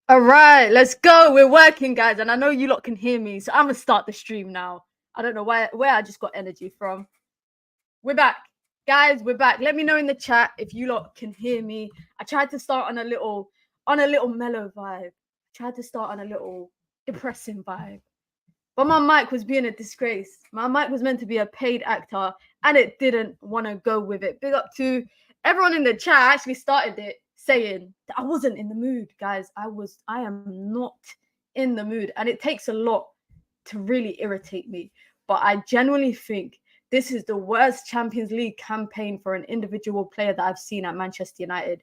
All right, let's go. We're working, guys, and I know you lot can hear me, so I'm gonna start the stream now. I don't know where I just got energy from. We're back, guys. We're back. Let me know in the chat if you lot can hear me. I tried to start on a little mellow vibe. I tried to start on a little depressing vibe, but my mic was being a disgrace. My mic was meant to be a paid actor, and it didn't want to go with it. Big up to everyone in the chat. I actually started it saying that I wasn't in the mood, guys. I am not in the mood, and it takes a lot to really irritate me. But I genuinely think this is the worst Champions League campaign for an individual player that I've seen at Manchester United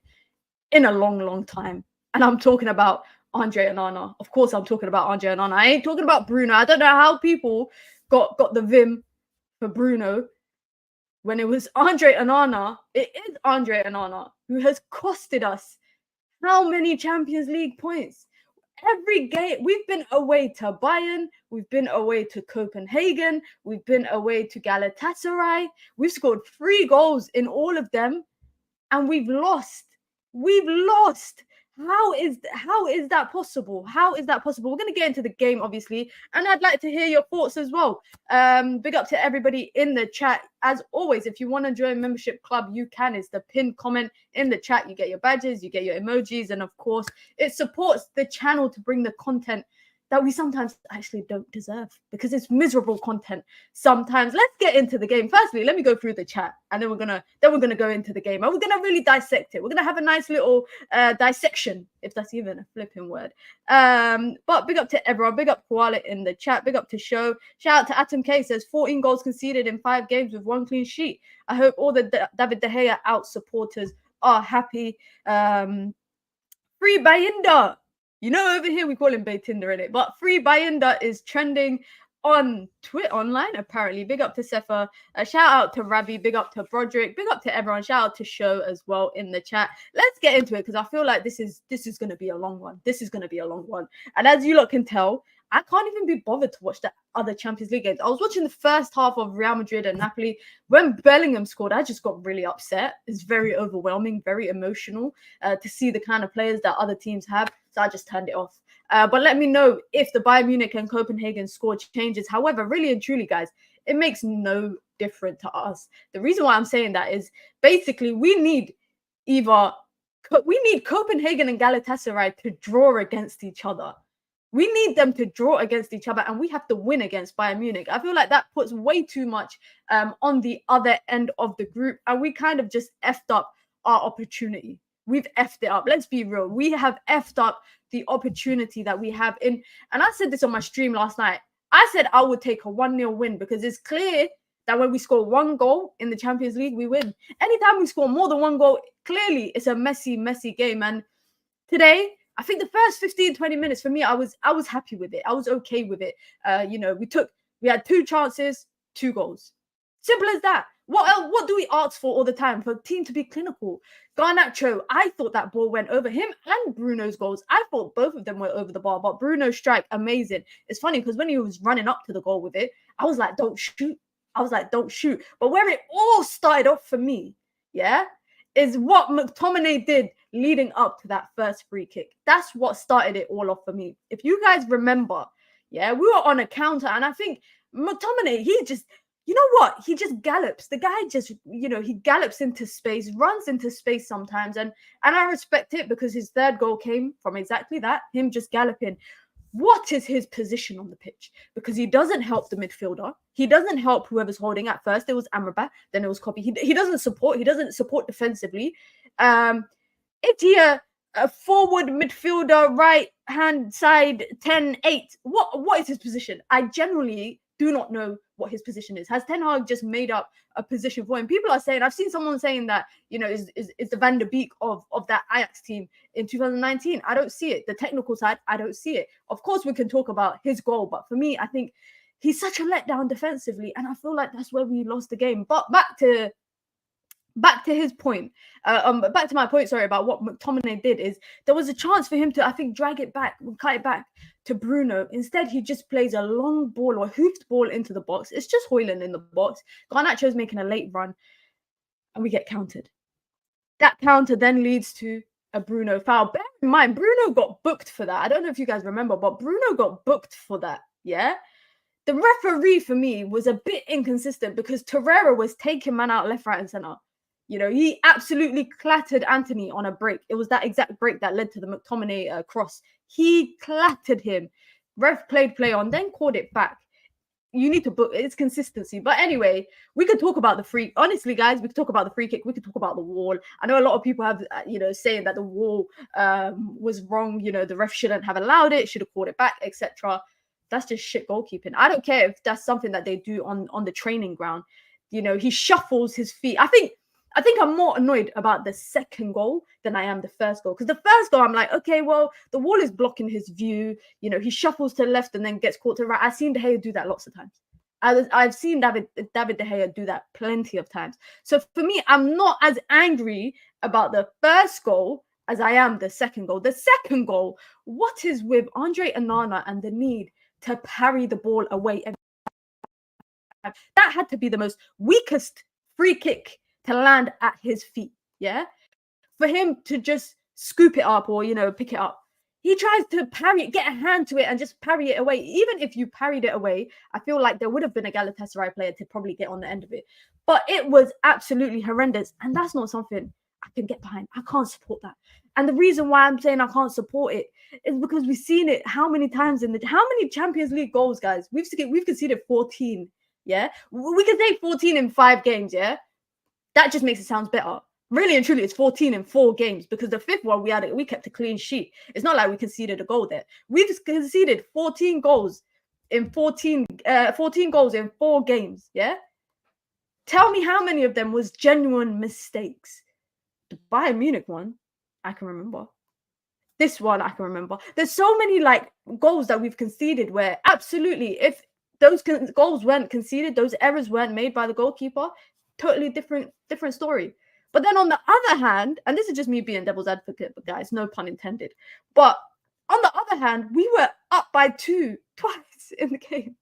in a long, long time. And I'm talking about Andre Onana. Of course, I'm talking about Andre Onana. I ain't talking about Bruno. I don't know how people got the vim for Bruno when it was Andre Onana. It is Andre Onana who has costed us how many Champions League points? Every game, we've been away to Bayern, we've been away to Copenhagen, we've been away to Galatasaray. We've scored 3 goals in all of them, and we've lost. We've lost. How is that possible? How is that possible? We're going to get into the game, obviously, and I'd like to hear your thoughts as well. Big up to everybody in the chat. As always, if you want to join membership club, you can. It's the pinned comment in the chat. You get your badges, you get your emojis, and of course, it supports the channel to bring the content that we sometimes actually don't deserve because it's miserable content sometimes. Let's get into the game. Firstly, let me go through the chat, and then we're gonna go into the game, and we're gonna really dissect it. We're gonna have a nice little dissection, if that's even a flipping word. But big up to everyone. Big up Koala in the chat. Big up to Show. Shout out to Atom K, says 14 goals conceded in 5 games with 1 clean sheet. I hope all the David De Gea out supporters are happy. Free Bayinda. You know, over here we call him Baytinder in it, but Free Bayinda is trending on Twitter online, apparently. Big up to Sefa. Shout out to Ravi. Big up to Broderick. Big up to everyone. Shout out to Show as well in the chat. Let's get into it because I feel like this is going to be a long one. This is going to be a long one. And as you lot can tell, I can't even be bothered to watch the other Champions League games. I was watching the first half of Real Madrid and Napoli. When Bellingham scored, I just got really upset. It's very overwhelming, very emotional to see the kind of players that other teams have. So I just turned it off. But let me know if the Bayern Munich and Copenhagen score changes. However, really and truly, guys, it makes no difference to us. The reason why I'm saying that is basically we need Copenhagen and Galatasaray to draw against each other. We need them to draw against each other, and we have to win against Bayern Munich. I feel like that puts way too much on the other end of the group, and we kind of just effed up our opportunity. We've effed it up. Let's be real. We have effed up the opportunity that we have in. And I said this on my stream last night. I said I would take a 1-0 win because it's clear that when we score 1 goal in the Champions League, we win. Anytime we score more than 1 goal, clearly it's a messy, messy game. And today, I think the first 15, 20 minutes for me, I was happy with it. I was okay with it. We had 2 chances, 2 goals. Simple as that. What do we ask for all the time? For a team to be clinical. Garnacho, I thought that ball went over him and Bruno's goals. I thought both of them went over the bar, but Bruno's strike, amazing. It's funny because when he was running up to the goal with it, I was like, don't shoot. But where it all started off for me, is what McTominay did leading up to that first free kick. That's what started it all off for me. If you guys remember, we were on a counter, and I think McTominay, he just gallops. The guy just, he gallops into space, runs into space sometimes. And I respect it because his 3rd goal came from exactly that, him just galloping. What is his position on the pitch? Because he doesn't help the midfielder. He doesn't help whoever's holding. At first, it was Amrabat. Then it was Kopi. He doesn't support. He doesn't support defensively. Is he a forward midfielder, right-hand side, 10-8? What is his position? I generally do not know what his position is. Has Ten Hag just made up a position for him? People are saying, I've seen someone saying that, is the Van der Beek of that Ajax team in 2019. I don't see it. The technical side, I don't see it. Of course, we can talk about his goal, but for me, I think he's such a letdown defensively, and I feel like that's where we lost the game. But back to his point, back to my point, about what McTominay did is there was a chance for him to, I think, cut it back to Bruno. Instead, he just plays a long ball or hoofed ball into the box. It's just Højlund in the box. Garnacho's making a late run, and we get countered. That counter then leads to a Bruno foul. Bear in mind, Bruno got booked for that. I don't know if you guys remember, but Bruno got booked for that. Yeah. The referee for me was a bit inconsistent because Torreira was taking man out left, right, and center. You know, he absolutely clattered Anthony on a break. It was that exact break that led to the McTominay cross. He clattered him. Ref played play on, then called it back. You need to book it's consistency. But anyway, we could talk about the free. Honestly, guys, we could talk about the free kick. We could talk about the wall. I know a lot of people have, saying that the wall was wrong. You know, the ref shouldn't have allowed it, should have called it back, etc. That's just shit goalkeeping. I don't care if that's something that they do on the training ground. You know, he shuffles his feet. I think I'm more annoyed about the second goal than I am the first goal. Because the first goal, I'm like, okay, well, the wall is blocking his view. You know, he shuffles to the left and then gets caught to the right. I've seen De Gea do that lots of times. I've seen David De Gea do that plenty of times. So for me, I'm not as angry about the first goal as I am the second goal. The second goal, what is with Andre Onana and the need to parry the ball away? That had to be the most weakest free kick to land at his feet. Yeah, for him to just scoop it up or pick it up, he tries to parry it, get a hand to it, and just parry it away. Even if you parried it away, I feel like there would have been a Galatasaray player to probably get on the end of it. But it was absolutely horrendous, and that's not something I can get behind. I can't support that. And the reason why I'm saying I can't support it is because we've seen it how many times how many Champions League goals, guys? We've conceded 14. Yeah, we can say 14 in 5 games. Yeah, that just makes it sound better. Really and truly, it's 14 in 4 games because the 5th one we kept a clean sheet. It's not like we conceded a goal there. We've conceded 14 goals in 14 goals in 4 games. Yeah, tell me how many of them was genuine mistakes. The Bayern Munich one, I can remember. This one, I can remember. There's so many goals that we've conceded where absolutely, if those goals weren't conceded, those errors weren't made by the goalkeeper, totally different story. But then on the other hand, and this is just me being devil's advocate, but guys, no pun intended. But on the other hand, we were up by 2 twice in the game.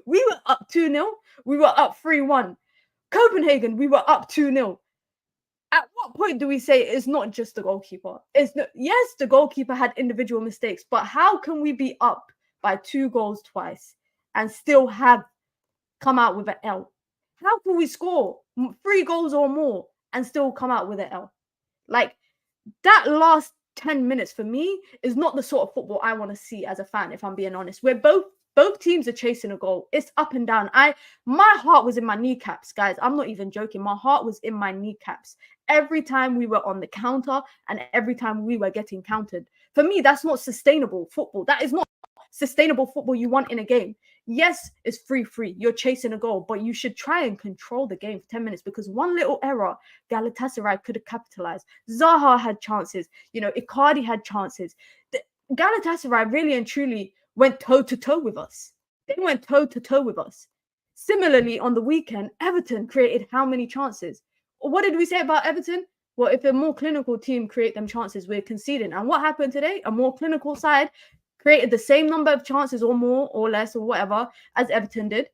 We were up 2-0. We were up 3-1. Copenhagen, we were up 2-0. At what point do we say it's not just the goalkeeper? Yes, the goalkeeper had individual mistakes, but how can we be up by 2 goals twice and still have come out with an L? How can we score 3 goals or more and still come out with an L? Like, that last 10 minutes for me is not the sort of football I want to see as a fan, if I'm being honest. We're both teams are chasing a goal. It's up and down. My heart was in my kneecaps, guys. I'm not even joking. My heart was in my kneecaps every time we were on the counter and every time we were getting countered. For me, that's not sustainable football. That is not sustainable football you want in a game. Yes, it's free. You're chasing a goal, but you should try and control the game for 10 minutes because one little error, Galatasaray could have capitalized. Zaha had chances. Icardi had chances. Galatasaray really and truly went toe-to-toe with us. They went toe-to-toe with us. Similarly, on the weekend, Everton created how many chances? What did we say about Everton? Well, if a more clinical team create them chances, we're conceding. And what happened today? A more clinical side created the same number of chances or more or less or whatever as Everton did.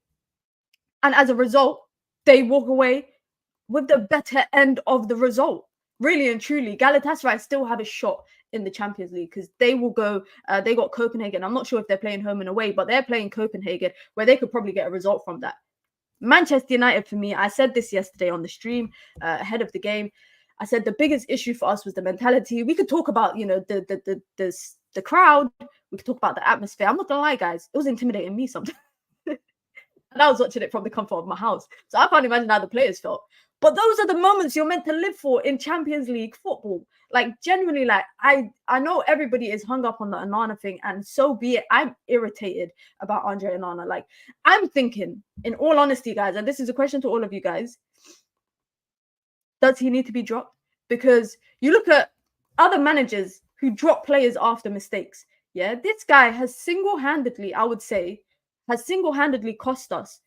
And as a result, they walk away with the better end of the result. Really and truly, Galatasaray still have a shot in the Champions League because they will go, they got Copenhagen. I'm not sure if they're playing home and away, but they're playing Copenhagen where they could probably get a result from that. Manchester United, for me, I said this yesterday on the stream ahead of the game. I said the biggest issue for us was the mentality. We could talk about, the crowd. We could talk about the atmosphere. I'm not going to lie, guys. It was intimidating me sometimes. And I was watching it from the comfort of my house. So I can't imagine how the players felt. But those are the moments you're meant to live for in Champions League football. Genuinely, I know everybody is hung up on the Onana thing, and so be it. I'm irritated about Andre Onana. I'm thinking, in all honesty, guys, and this is a question to all of you guys, does he need to be dropped? Because you look at other managers who drop players after mistakes. Yeah, this guy has single-handedly, I would say, cost us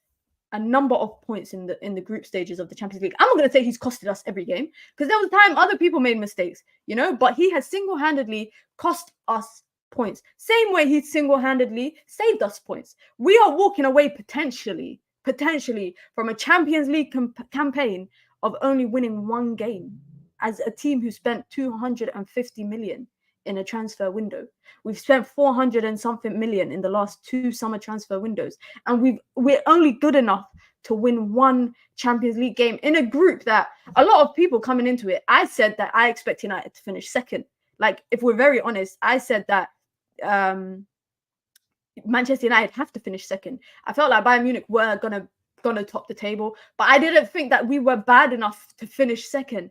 a number of points in the group stages of the Champions League. I'm not going to say he's costed us every game because there was a time other people made mistakes, but he has single-handedly cost us points. Same way he single-handedly saved us points. We are walking away potentially from a Champions League campaign of only winning 1 game. as a team who spent 250 million in a transfer window. We've spent 400 and something million in the last 2 summer transfer windows, and we're only good enough to win 1 Champions League game in a group that a lot of people coming into it, I said that I expect United to finish second. Like, if we're very honest, I said that Manchester United have to finish second. I felt like Bayern Munich were gonna top the table, but I didn't think that we were bad enough to finish second.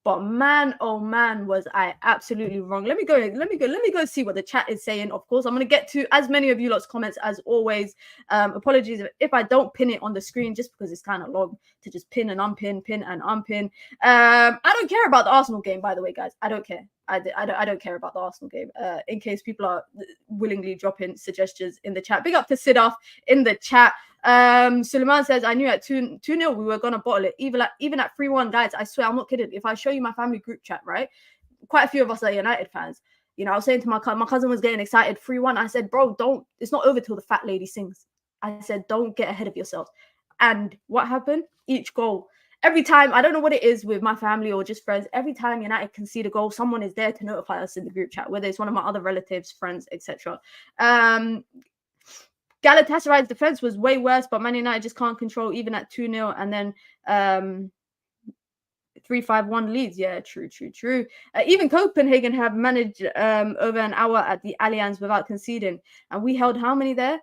But man, oh man, was I absolutely wrong. Let me go see what the chat is saying. Of course, I'm going to get to as many of you lot's comments as always. Apologies if I don't pin it on the screen, just because it's kind of long to just pin and unpin, pin and unpin. I don't care about the Arsenal game, by the way, guys. I don't care. I don't care about the Arsenal game. In case people are willingly dropping suggestions in the chat. Big up to Sidaf in the chat. Suleiman says, I knew at 2-0 we were gonna bottle it. Even at 3-1, guys, I swear I'm not kidding. If I show you my family group chat, right? Quite a few of us are United fans. You know, I was saying to my cousin was getting excited, 3-1. I said, bro, it's not over till the fat lady sings. I said, don't get ahead of yourself. And what happened? Each goal. Every time, I don't know what it is with my family or just friends, every time United concede a goal, someone is there to notify us in the group chat, whether it's one of my other relatives, friends, etc. Galatasaray's defense was way worse, but Man United just can't control even at 2-0 and then 3-5-1 leads. Yeah, true. Even Copenhagen have managed over an hour at the Allianz without conceding. And we held how many there?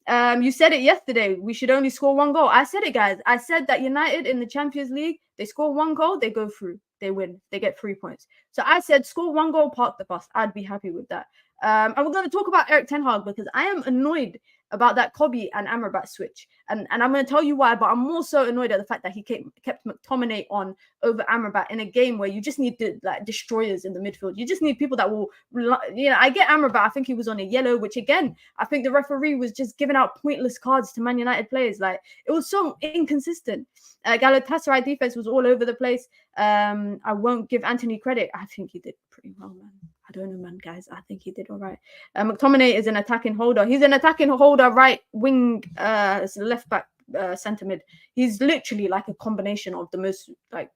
You said it yesterday. We should only score 1 goal. I said it, guys. I said that United in the Champions League, they score 1 goal, they go through. They win. They get 3 points. So I said score 1 goal, park the bus. I'd be happy with that. And we're going to talk about Erik ten Hag because I am annoyed about that Kobe and Amrabat switch. And I'm going to tell you why, but I'm more so annoyed at the fact that he kept McTominay on over Amrabat in a game where you just need destroyers in the midfield. You just need people that will, I get Amrabat. I think he was on a yellow, which again, I think the referee was just giving out pointless cards to Man United players. Like, it was so inconsistent. Galatasaray defense was all over the place. I won't give Anthony credit. I think he did pretty well, man. I don't know, man, guys. I think he did all right. McTominay is an attacking holder. He's an attacking holder, right wing, left back, centre mid. He's literally like a combination of the most, like,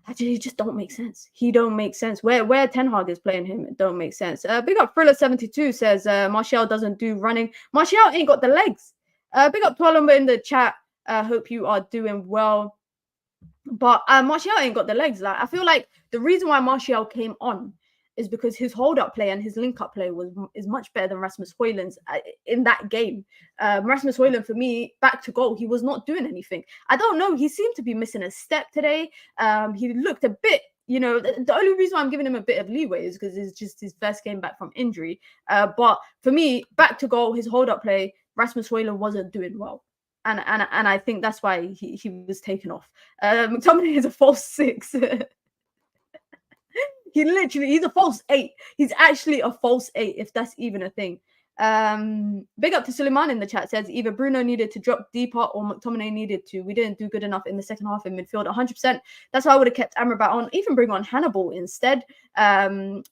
actually, he just don't make sense. He don't make sense. Where Ten Hag is playing him, it don't make sense. Big up Thriller72 says, Martial doesn't do running. Martial ain't got the legs. Big up Twalumba in the chat. Hope you are doing well. But Martial ain't got the legs. Like, I feel like the reason why Martial came on is because his hold-up play and his link-up play is much better than Rasmus Højlund's in that game. Rasmus Højlund, for me, back to goal, he was not doing anything. I don't know. He seemed to be missing a step today. He looked a bit, the only reason why I'm giving him a bit of leeway is because it's just his first game back from injury. But for me, back to goal, his hold-up play, Rasmus Højlund wasn't doing well. And I think that's why he was taken off. McTominay is a false 6. He's a false 8. He's actually a false 8, if that's even a thing. Big up to Suleiman in the chat, says either Bruno needed to drop deeper or McTominay needed to. We didn't do good enough in the second half in midfield. 100%. That's why I would have kept Amrabat on. Even bring on Hannibal instead. Bring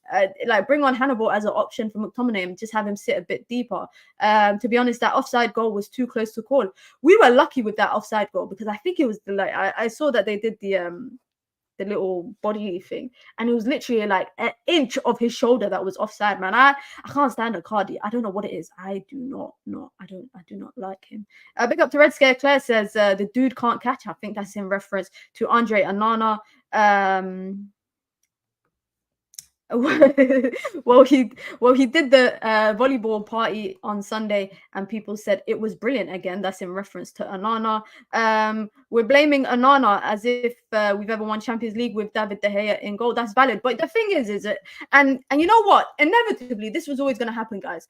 on Hannibal as an option for McTominay and just have him sit a bit deeper. To be honest, that offside goal was too close to call. We were lucky with that offside goal because I think it was I saw that they did the little body thing, and it was literally like an inch of his shoulder that was offside, man. I can't stand Icardi. I don't know what it is. I do not like him. Big up to Red Scare. Claire says the dude can't catch. I think that's in reference to Andre Onana. Well, he did the volleyball party on Sunday, and people said it was brilliant. Again, that's in reference to Onana. We're blaming Onana as if we've ever won Champions League with David De Gea in goal. That's valid, but the thing is it, and you know what? Inevitably, this was always going to happen, guys.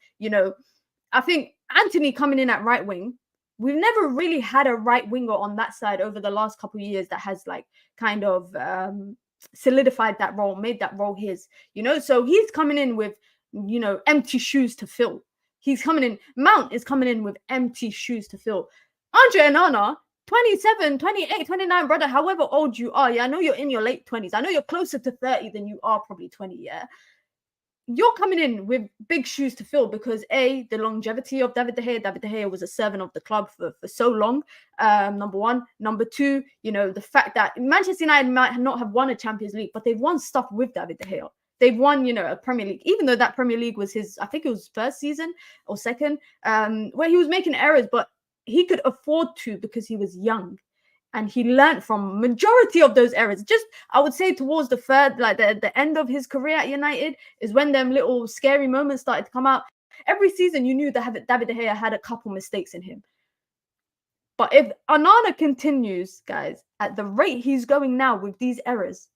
I think Anthony coming in at right wing. We've never really had a right winger on that side over the last couple of years that has kind of solidified that role, made that role his, so he's coming in with, empty shoes to fill. He's coming in, Mount is coming in with empty shoes to fill. Andre Onana, 27, 28, 29, brother, however old you are, I know you're in your late 20s. I know you're closer to 30 than you are probably 20, you're coming in with big shoes to fill because the longevity of David De Gea. David De Gea was a servant of the club for so long. Number one. Number two, the fact that Manchester United might not have won a Champions League, but they've won stuff with David De Gea. They've won, a Premier League, even though that Premier League was his, I think it was first season or second, where he was making errors, but he could afford to because he was young. And he learned from majority of those errors. Just, I would say, towards the third, like the end of his career at United, is when them little scary moments started to come out. Every season, you knew that David De Gea had a couple mistakes in him. But if Onana continues, guys, at the rate he's going now with these errors,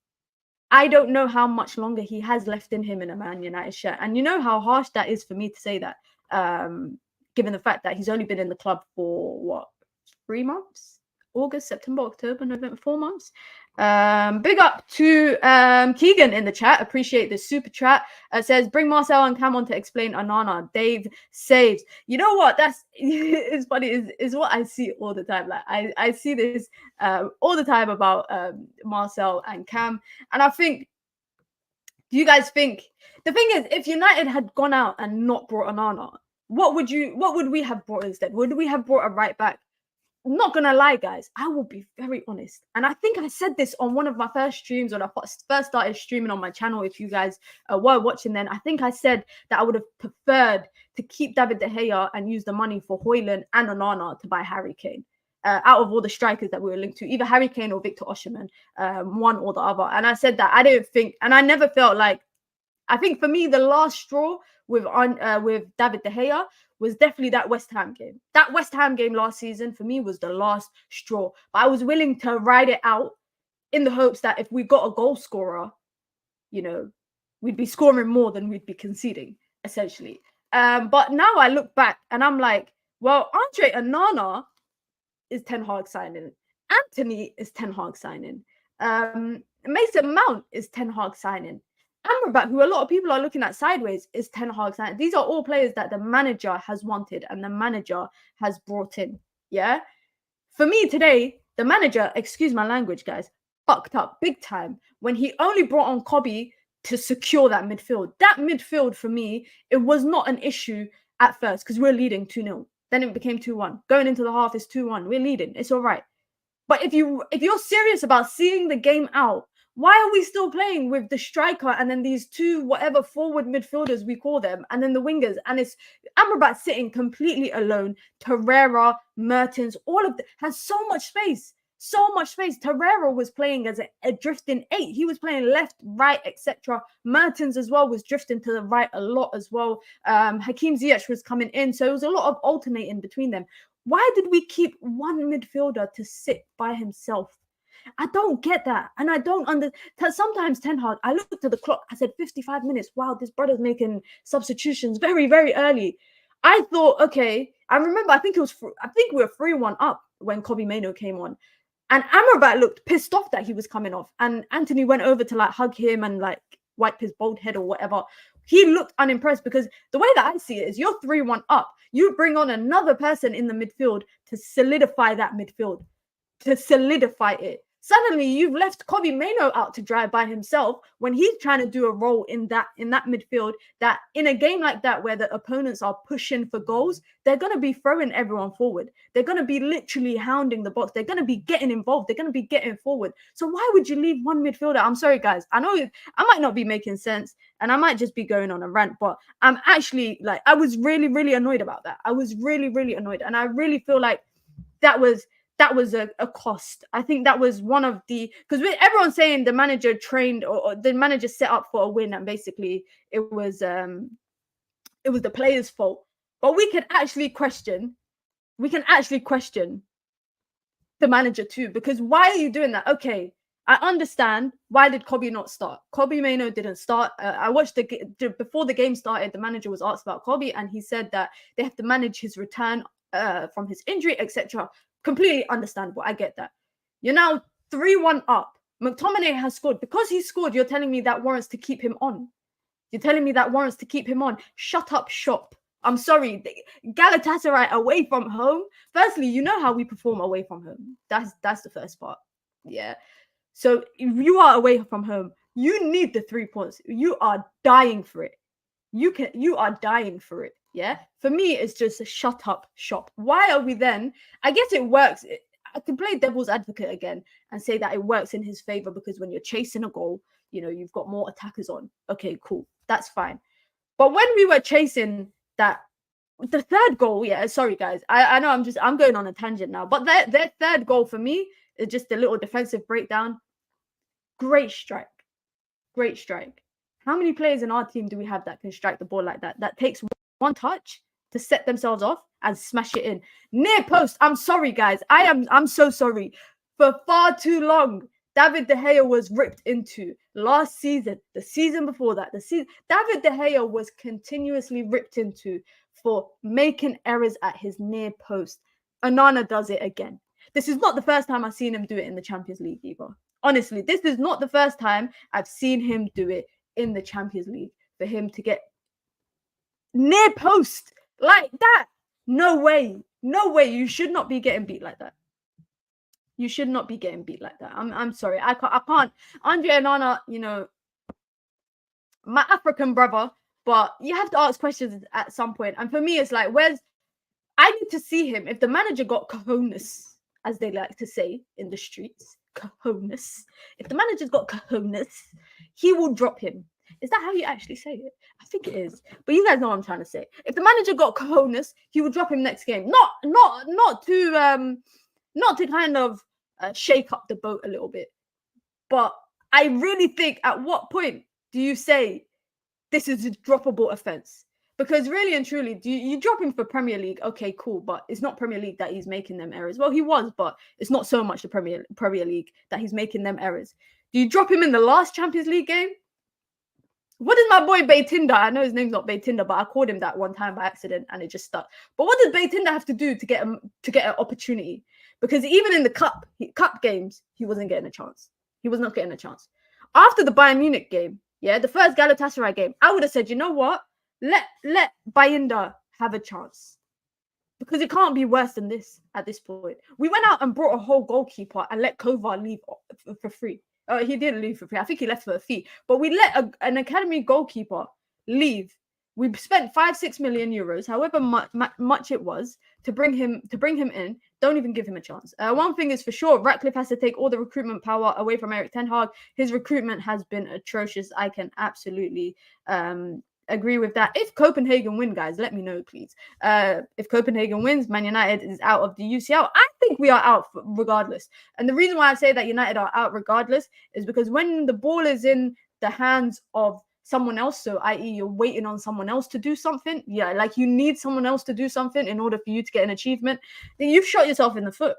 I don't know how much longer he has left in him in a Man United shirt. And you know how harsh that is for me to say that, given the fact that he's only been in the club for, 3 months? August, September, October, November, 4 months. Big up to Keegan in the chat. Appreciate the super chat. Says, bring Marcel and Cam on to explain Onana. Dave saves. You know what? That's it's funny. Is what I see all the time. Like I see this all the time about Marcel and Cam. And I think, do you guys think, the thing is, if United had gone out and not brought Onana, what would we have brought instead? Would we have brought a right back? I'm not gonna lie, guys, I will be very honest. And I think I said this on one of my first streams when I first started streaming on my channel. If you guys were watching then, I think I said that I would have preferred to keep David De Gea and use the money for Højlund and Onana to buy Harry Kane. Out of all the strikers that we were linked to, either Harry Kane or Victor Osimhen, one or the other. And I said that I didn't think, and I never felt like, I think for me, the last straw with David De Gea was definitely that West Ham game. That West Ham game last season, for me, was the last straw. But I was willing to ride it out in the hopes that if we got a goal scorer, we'd be scoring more than we'd be conceding, essentially. But now I look back and I'm like, well, Andre Onana is Ten Hag signing. Anthony is Ten Hag signing. Mason Mount is Ten Hag signing. Amrabat, who a lot of people are looking at sideways, is Ten Hag signing. These are all players that the manager has wanted and the manager has brought in. Yeah. For me today, the manager, excuse my language, guys, fucked up big time when he only brought on Kobe to secure that midfield. That midfield, for me, it was not an issue at first because we're leading 2-0. Then it became 2-1. Going into the half is 2-1. We're leading. It's all right. But if you're serious about seeing the game out, why are we still playing with the striker and then these two, whatever forward midfielders we call them, and then the wingers? And it's Amrabat sitting completely alone. Torreira, Mertens, all of them has so much space. So much space. Torreira was playing as a drifting 8. He was playing left, right, etc. Mertens as well was drifting to the right a lot as well. Hakim Ziyech was coming in. So it was a lot of alternating between them. Why did we keep one midfielder to sit by himself? I don't get that. And I don't understand. Sometimes Ten Hag, I looked at the clock, I said 55 minutes. Wow, this brother's making substitutions very, very early. I thought, okay, I remember, I think we were 3-1 up when Kobe Mainoo came on. And Amrabat looked pissed off that he was coming off. And Anthony went over to hug him and wipe his bald head or whatever. He looked unimpressed because the way that I see it is you're 3-1 up. You bring on another person in the midfield to solidify that midfield, to solidify it. Suddenly, you've left Kobe Mainoo out to dry by himself when he's trying to do a role in that midfield. That in a game like that, where the opponents are pushing for goals, they're going to be throwing everyone forward. They're going to be literally hounding the box. They're going to be getting involved. They're going to be getting forward. So why would you leave one midfielder? I'm sorry, guys. I know I might not be making sense, and I might just be going on a rant, but I'm actually I was really, really annoyed about that. I was really, really annoyed, and I really feel like that was a cost. I think that was one of the, because everyone's saying the manager trained or the manager set up for a win, and basically it was the players' fault. But we can actually question the manager too, because why are you doing that? Okay, I understand. Why did Kobe not start? Kobe Mainoo didn't start. I watched before the game started. The manager was asked about Kobe, and he said that they have to manage his return from his injury, etc. Completely understandable. I get that. You're now 3-1 up. McTominay has scored. Because he scored, you're telling me that warrants to keep him on. You're telling me that warrants to keep him on. Shut up shop. I'm sorry. Galatasaray away from home. Firstly, you know how we perform away from home. That's the first part. Yeah. So if you are away from home, you need the 3 points. You are dying for it. you are dying for it. Yeah. For me, it's just a shut up shop. Why are we then? I guess it works. I can play devil's advocate again and say that it works in his favor because when you're chasing a goal, you've got more attackers on. Okay, cool. That's fine. But when we were chasing the third goal, yeah, sorry guys. I know I'm going on a tangent now, but their third goal for me is just a little defensive breakdown. Great strike. Great strike. How many players in our team do we have that can strike the ball like that? That takes one touch to set themselves off and smash it in. Near post. I'm sorry, guys. I'm so sorry. For far too long, David De Gea was ripped into. Last season, the season before that, David De Gea was continuously ripped into for making errors at his near post. Onana does it again. This is not the first time I've seen him do it in the Champions League either. Honestly, this is not the first time I've seen him do it in the Champions League for him to get near post like that. No way. No way. You should not be getting beat like that. You should not be getting beat like that. I'm sorry. I can't. Andre Onana, my African brother, but you have to ask questions at some point. And for me, it's like, I need to see him. If the manager got cojones, as they like to say in the streets, cojones. If the manager's got cojones, he will drop him. Is that how you actually say it? I think it is. But you guys know what I'm trying to say. If the manager got cojones, he will drop him next game. Not to kind of shake up the boat a little bit. But I really think, at what point do you say this is a droppable offense? Because really and truly, do you drop him for Premier League? Okay, cool, but it's not Premier League that he's making them errors. Well, he was, but it's not so much the Premier League that he's making them errors. Do you drop him in the last Champions League game? What does my boy Baytinda? I know his name's not Baytinda, but I called him that one time by accident, and it just stuck. But what does Baytinda have to do to get an opportunity? Because even in the cup games, he wasn't getting a chance. He was not getting a chance. After the Bayern Munich game, yeah, the first Galatasaray game, I would have said, you know what? Let Bayinda have a chance. Because it can't be worse than this at this point. We went out and brought a whole goalkeeper and let Kovar leave for free. He didn't leave for free. I think he left for a fee. But we let an academy goalkeeper leave. We spent 5-6 million euros, however much it was, to bring him in. Don't even give him a chance. One thing is for sure, Ratcliffe has to take all the recruitment power away from Erik ten Hag. His recruitment has been atrocious. I can absolutely agree with that. If Copenhagen win, guys, let me know, please. If Copenhagen wins, Man United is out of the UCL. I think we are out regardless. And the reason why I say that United are out regardless is because when the ball is in the hands of someone else, so i.e. you're waiting on someone else to do something, like you need someone else to do something in order for you to get an achievement, then you've shot yourself in the foot.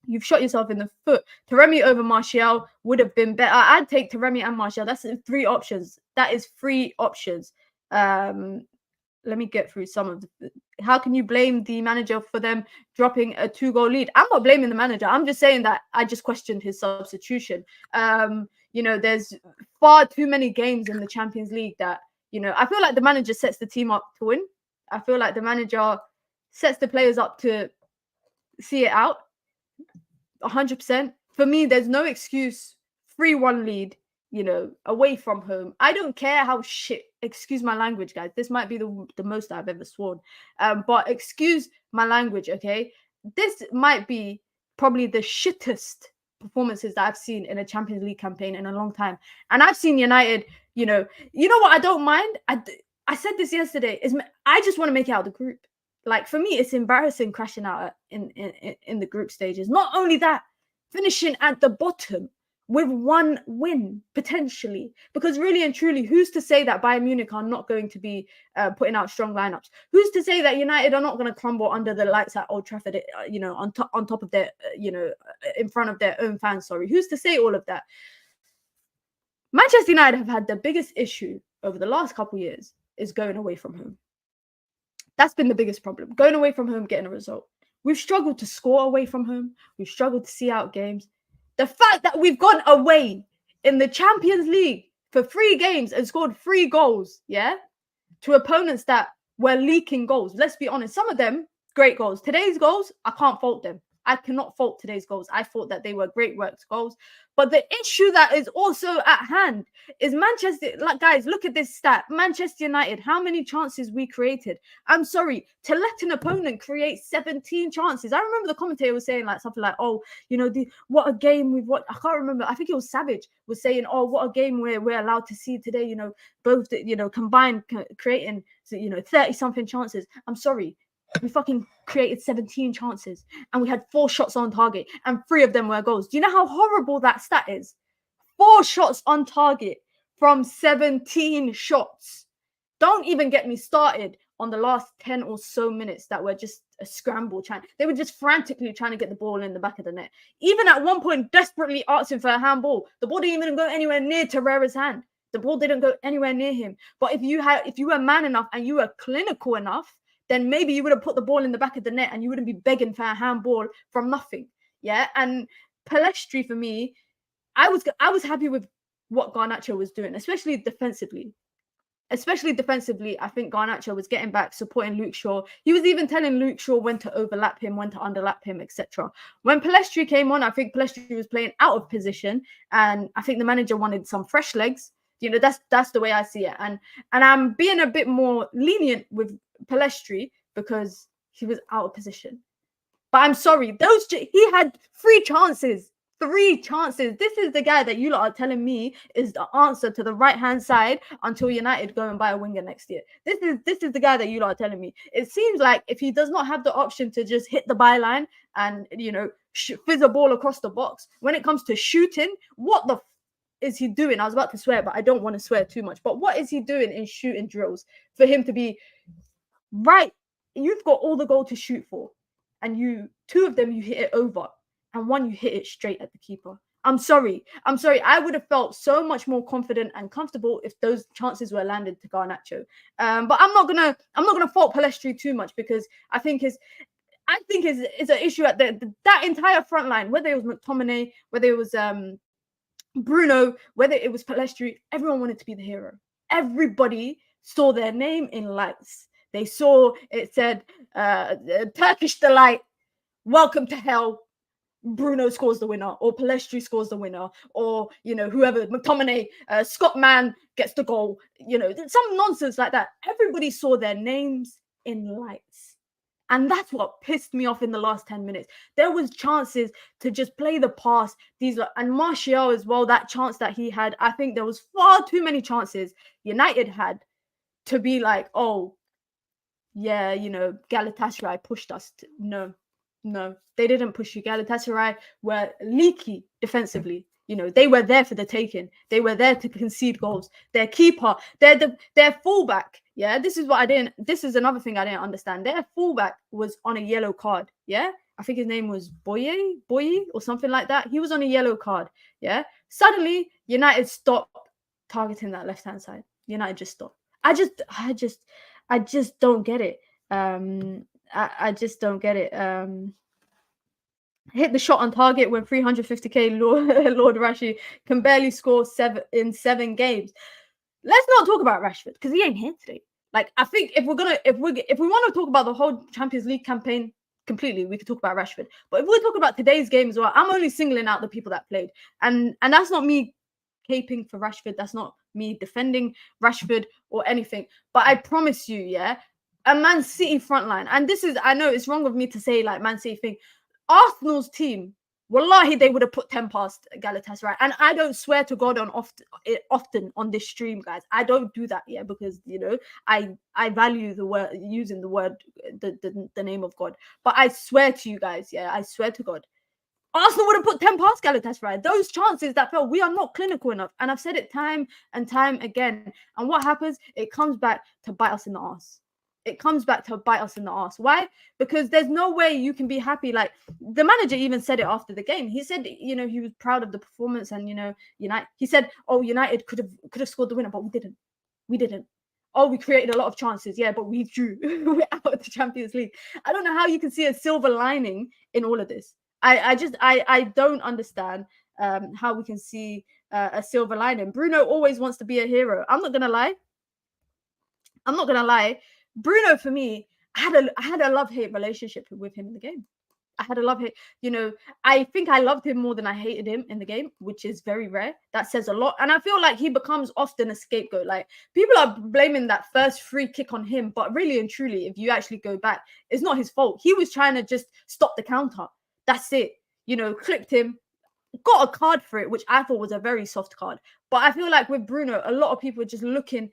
You've shot yourself in the foot. Taremi over Martial would have been better. I'd take Taremi and Martial. That's 3 options. That is 3 options. Let me get through some of the... How can you blame the manager for them dropping a 2-goal lead? I'm not blaming the manager. I'm just saying that I just questioned his substitution. There's far too many games in the Champions League that, I feel like the manager sets the team up to win. I feel like the manager sets the players up to see it out. 100%. For me, there's no excuse. 3-1 lead, away from home. I don't care how shit, excuse my language, guys. This might be the most I've ever sworn. But excuse my language, okay? This might be probably the shittest performances that I've seen in a Champions League campaign in a long time. And I've seen United, you know what I don't mind? I said this yesterday, is I just want to make it out of the group. Like, for me, it's embarrassing crashing out in the group stages. Not only that, finishing at the bottom with 1 win, potentially. Because really and truly, who's to say that Bayern Munich are not going to be putting out strong lineups? Who's to say that United are not going to crumble under the lights at Old Trafford, on top of their, in front of their own fans, sorry. Who's to say all of that? Manchester United have had the biggest issue over the last couple of years is going away from home. That's been the biggest problem. Going away from home, getting a result. We've struggled to score away from home. We've struggled to see out games. The fact that we've gone away in the Champions League for 3 games and scored 3 goals, to opponents that were leaking goals. Let's be honest. Some of them, great goals. Today's goals, I can't fault them. I cannot fault today's goals. I thought that they were great works goals. But the issue that is also at hand is Manchester. Like, guys, look at this stat. Manchester United, how many chances we created? I'm sorry, to let an opponent create 17 chances. I remember the commentator was saying like something like, oh, you know, what a game we've watched. I can't remember. I think it was Savage was saying, oh, what a game we're allowed to see today. You know, both, you know, combined creating, you know, 30-something chances. I'm sorry. We fucking created 17 chances and we had 4 shots on target and 3 of them were goals. Do you know how horrible that stat is? 4 shots on target from 17 shots. Don't even get me started on the last 10 or so minutes that were just a scramble. They were just frantically trying to get the ball in the back of the net. Even at one point, desperately asking for a handball. The ball didn't even go anywhere near Torreira's hand. The ball didn't go anywhere near him. But if you were man enough and you were clinical enough, then maybe you would have put the ball in the back of the net and you wouldn't be begging for a handball from nothing. Yeah. And Pellistri, for me, I was happy with what Garnacho was doing, especially defensively. I think Garnacho was getting back, supporting Luke Shaw. He was even telling Luke Shaw when to overlap him, when to underlap him, etc. When Pellistri came on, I think Pellistri was playing out of position, and I think the manager wanted some fresh legs. You know, that's the way I see it. And I'm being a bit more lenient with Pellistri because he was out of position. But I'm sorry, he had 3 chances. 3 chances. This is the guy that you lot are telling me is the answer to the right-hand side until United go and buy a winger next year. This is the guy that you lot are telling me. It seems like if he does not have the option to just hit the byline and, you know, fizz a ball across the box, when it comes to shooting, what the is he doing? I was about to swear, but I don't want to swear too much. But what is he doing in shooting drills for him to be right? You've got all the goal to shoot for, and 2 of them you hit it over, and 1 you hit it straight at the keeper. I'm sorry. I would have felt so much more confident and comfortable if those chances were landed to Garnacho. But I'm not gonna fault Pellistri too much because I think is an issue at that entire front line, whether it was McTominay, whether it was Bruno, whether it was Pellistri, everyone wanted to be the hero. Everybody saw their name in lights. They saw it said Turkish delight, welcome to hell. Bruno scores the winner, or Pellistri scores the winner, or, you know, whoever, McTominay, Scott Mann gets the goal, you know, some nonsense like that. Everybody saw their names in lights. And that's what pissed me off in the last 10 minutes. There was chances to just play the pass. And Martial as well, that chance that he had, I think there was far too many chances United had to be like, oh, yeah, you know, Galatasaray pushed us. No, they didn't push you. Galatasaray were leaky defensively. You know, they were there for the taking. They were there to concede goals. Their keeper, their fullback. Yeah, this is another thing I didn't understand. Their fullback was on a yellow card. Yeah, I think his name was Boye or something like that. He was on a yellow card. Yeah, suddenly United stopped targeting that left-hand side. United just stopped. I just don't get it. I just don't get it. Hit the shot on target when 350k Lord Rashi can barely score 7 games. Let's not talk about Rashford because he ain't here today. Like, I think if we want to talk about the whole Champions League campaign completely, we could talk about Rashford. But if we talk about today's game as well, I'm only singling out the people that played, and that's not me caping for Rashford. That's not me defending Rashford or anything. But I promise you, yeah, a Man City front line, and this is, I know it's wrong of me to say like Man City thing. Arsenal's team, wallahi, they would have put 10 past Galatasaray. And I don't swear to God often on this stream, guys. I don't do that, yeah, because, you know, I value the word, using the word, the name of God. But I swear to you guys, yeah, I swear to God, Arsenal would have put 10 past Galatasaray. Those chances that fell, we are not clinical enough. And I've said it time and time again. And what happens? It comes back to bite us in the arse. It comes back to bite us in the arse. Why? Because there's no way you can be happy. Like, the manager even said it after the game. He said, you know, he was proud of the performance, and, you know, United. He said, oh, United could have scored the winner, but we didn't. Oh, we created a lot of chances, yeah, but we drew. We're out of the Champions League. I don't know how you can see a silver lining in all of this. I don't understand how we can see a silver lining. Bruno always wants to be a hero. I'm not gonna lie. Bruno, for me, I had a love-hate relationship with him in the game. I had a love hate. I think I loved him more than I hated him in the game, which is very rare. That says a lot. And I feel like he becomes often a scapegoat. Like, people are blaming that first free kick on him, but really and truly, if you actually go back, it's not his fault. He was trying to just stop the counter. That's it. Clipped him, got a card for it, which I thought was a very soft card. But I feel like with Bruno, a lot of people are just looking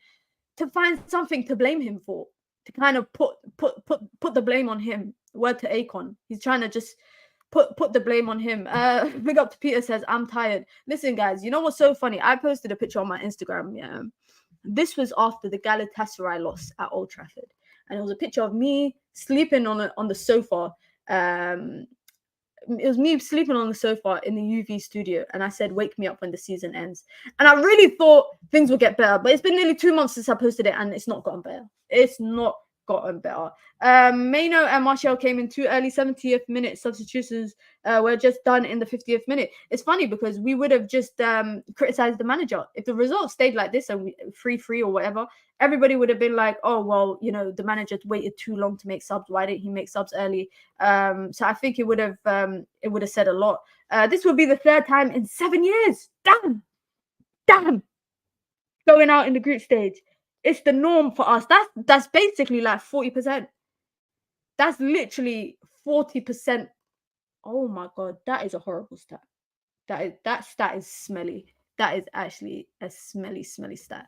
to find something to blame him for, to kind of put the blame on him. Word to Akon. He's trying to just put the blame on him. Big up to Peter says, I'm tired. Listen, guys, you know what's so funny? I posted a picture on my Instagram. Yeah. This was after the Galatasaray loss at Old Trafford. And it was a picture of me sleeping on the sofa. It was me sleeping on the sofa in the UV studio, and I said, wake me up when the season ends. And I really thought things would get better, but it's been nearly 2 months since I posted it, and it's not gotten better. It's not gotten better. Maino and Martial came in too early. 70th minute substitutions were just done in the 50th minute. It's funny because we would have just criticized the manager. If the result stayed like this and 3-3 or whatever, everybody would have been like, oh, well, the manager waited too long to make subs. Why didn't he make subs early? So I think it would have said a lot. This would be the 3rd time in 7 years. Damn. Going out in the group stage. It's the norm for us. That's basically like 40%. That's literally 40%. Oh my God, that is a horrible stat. That stat is smelly. That is actually a smelly stat.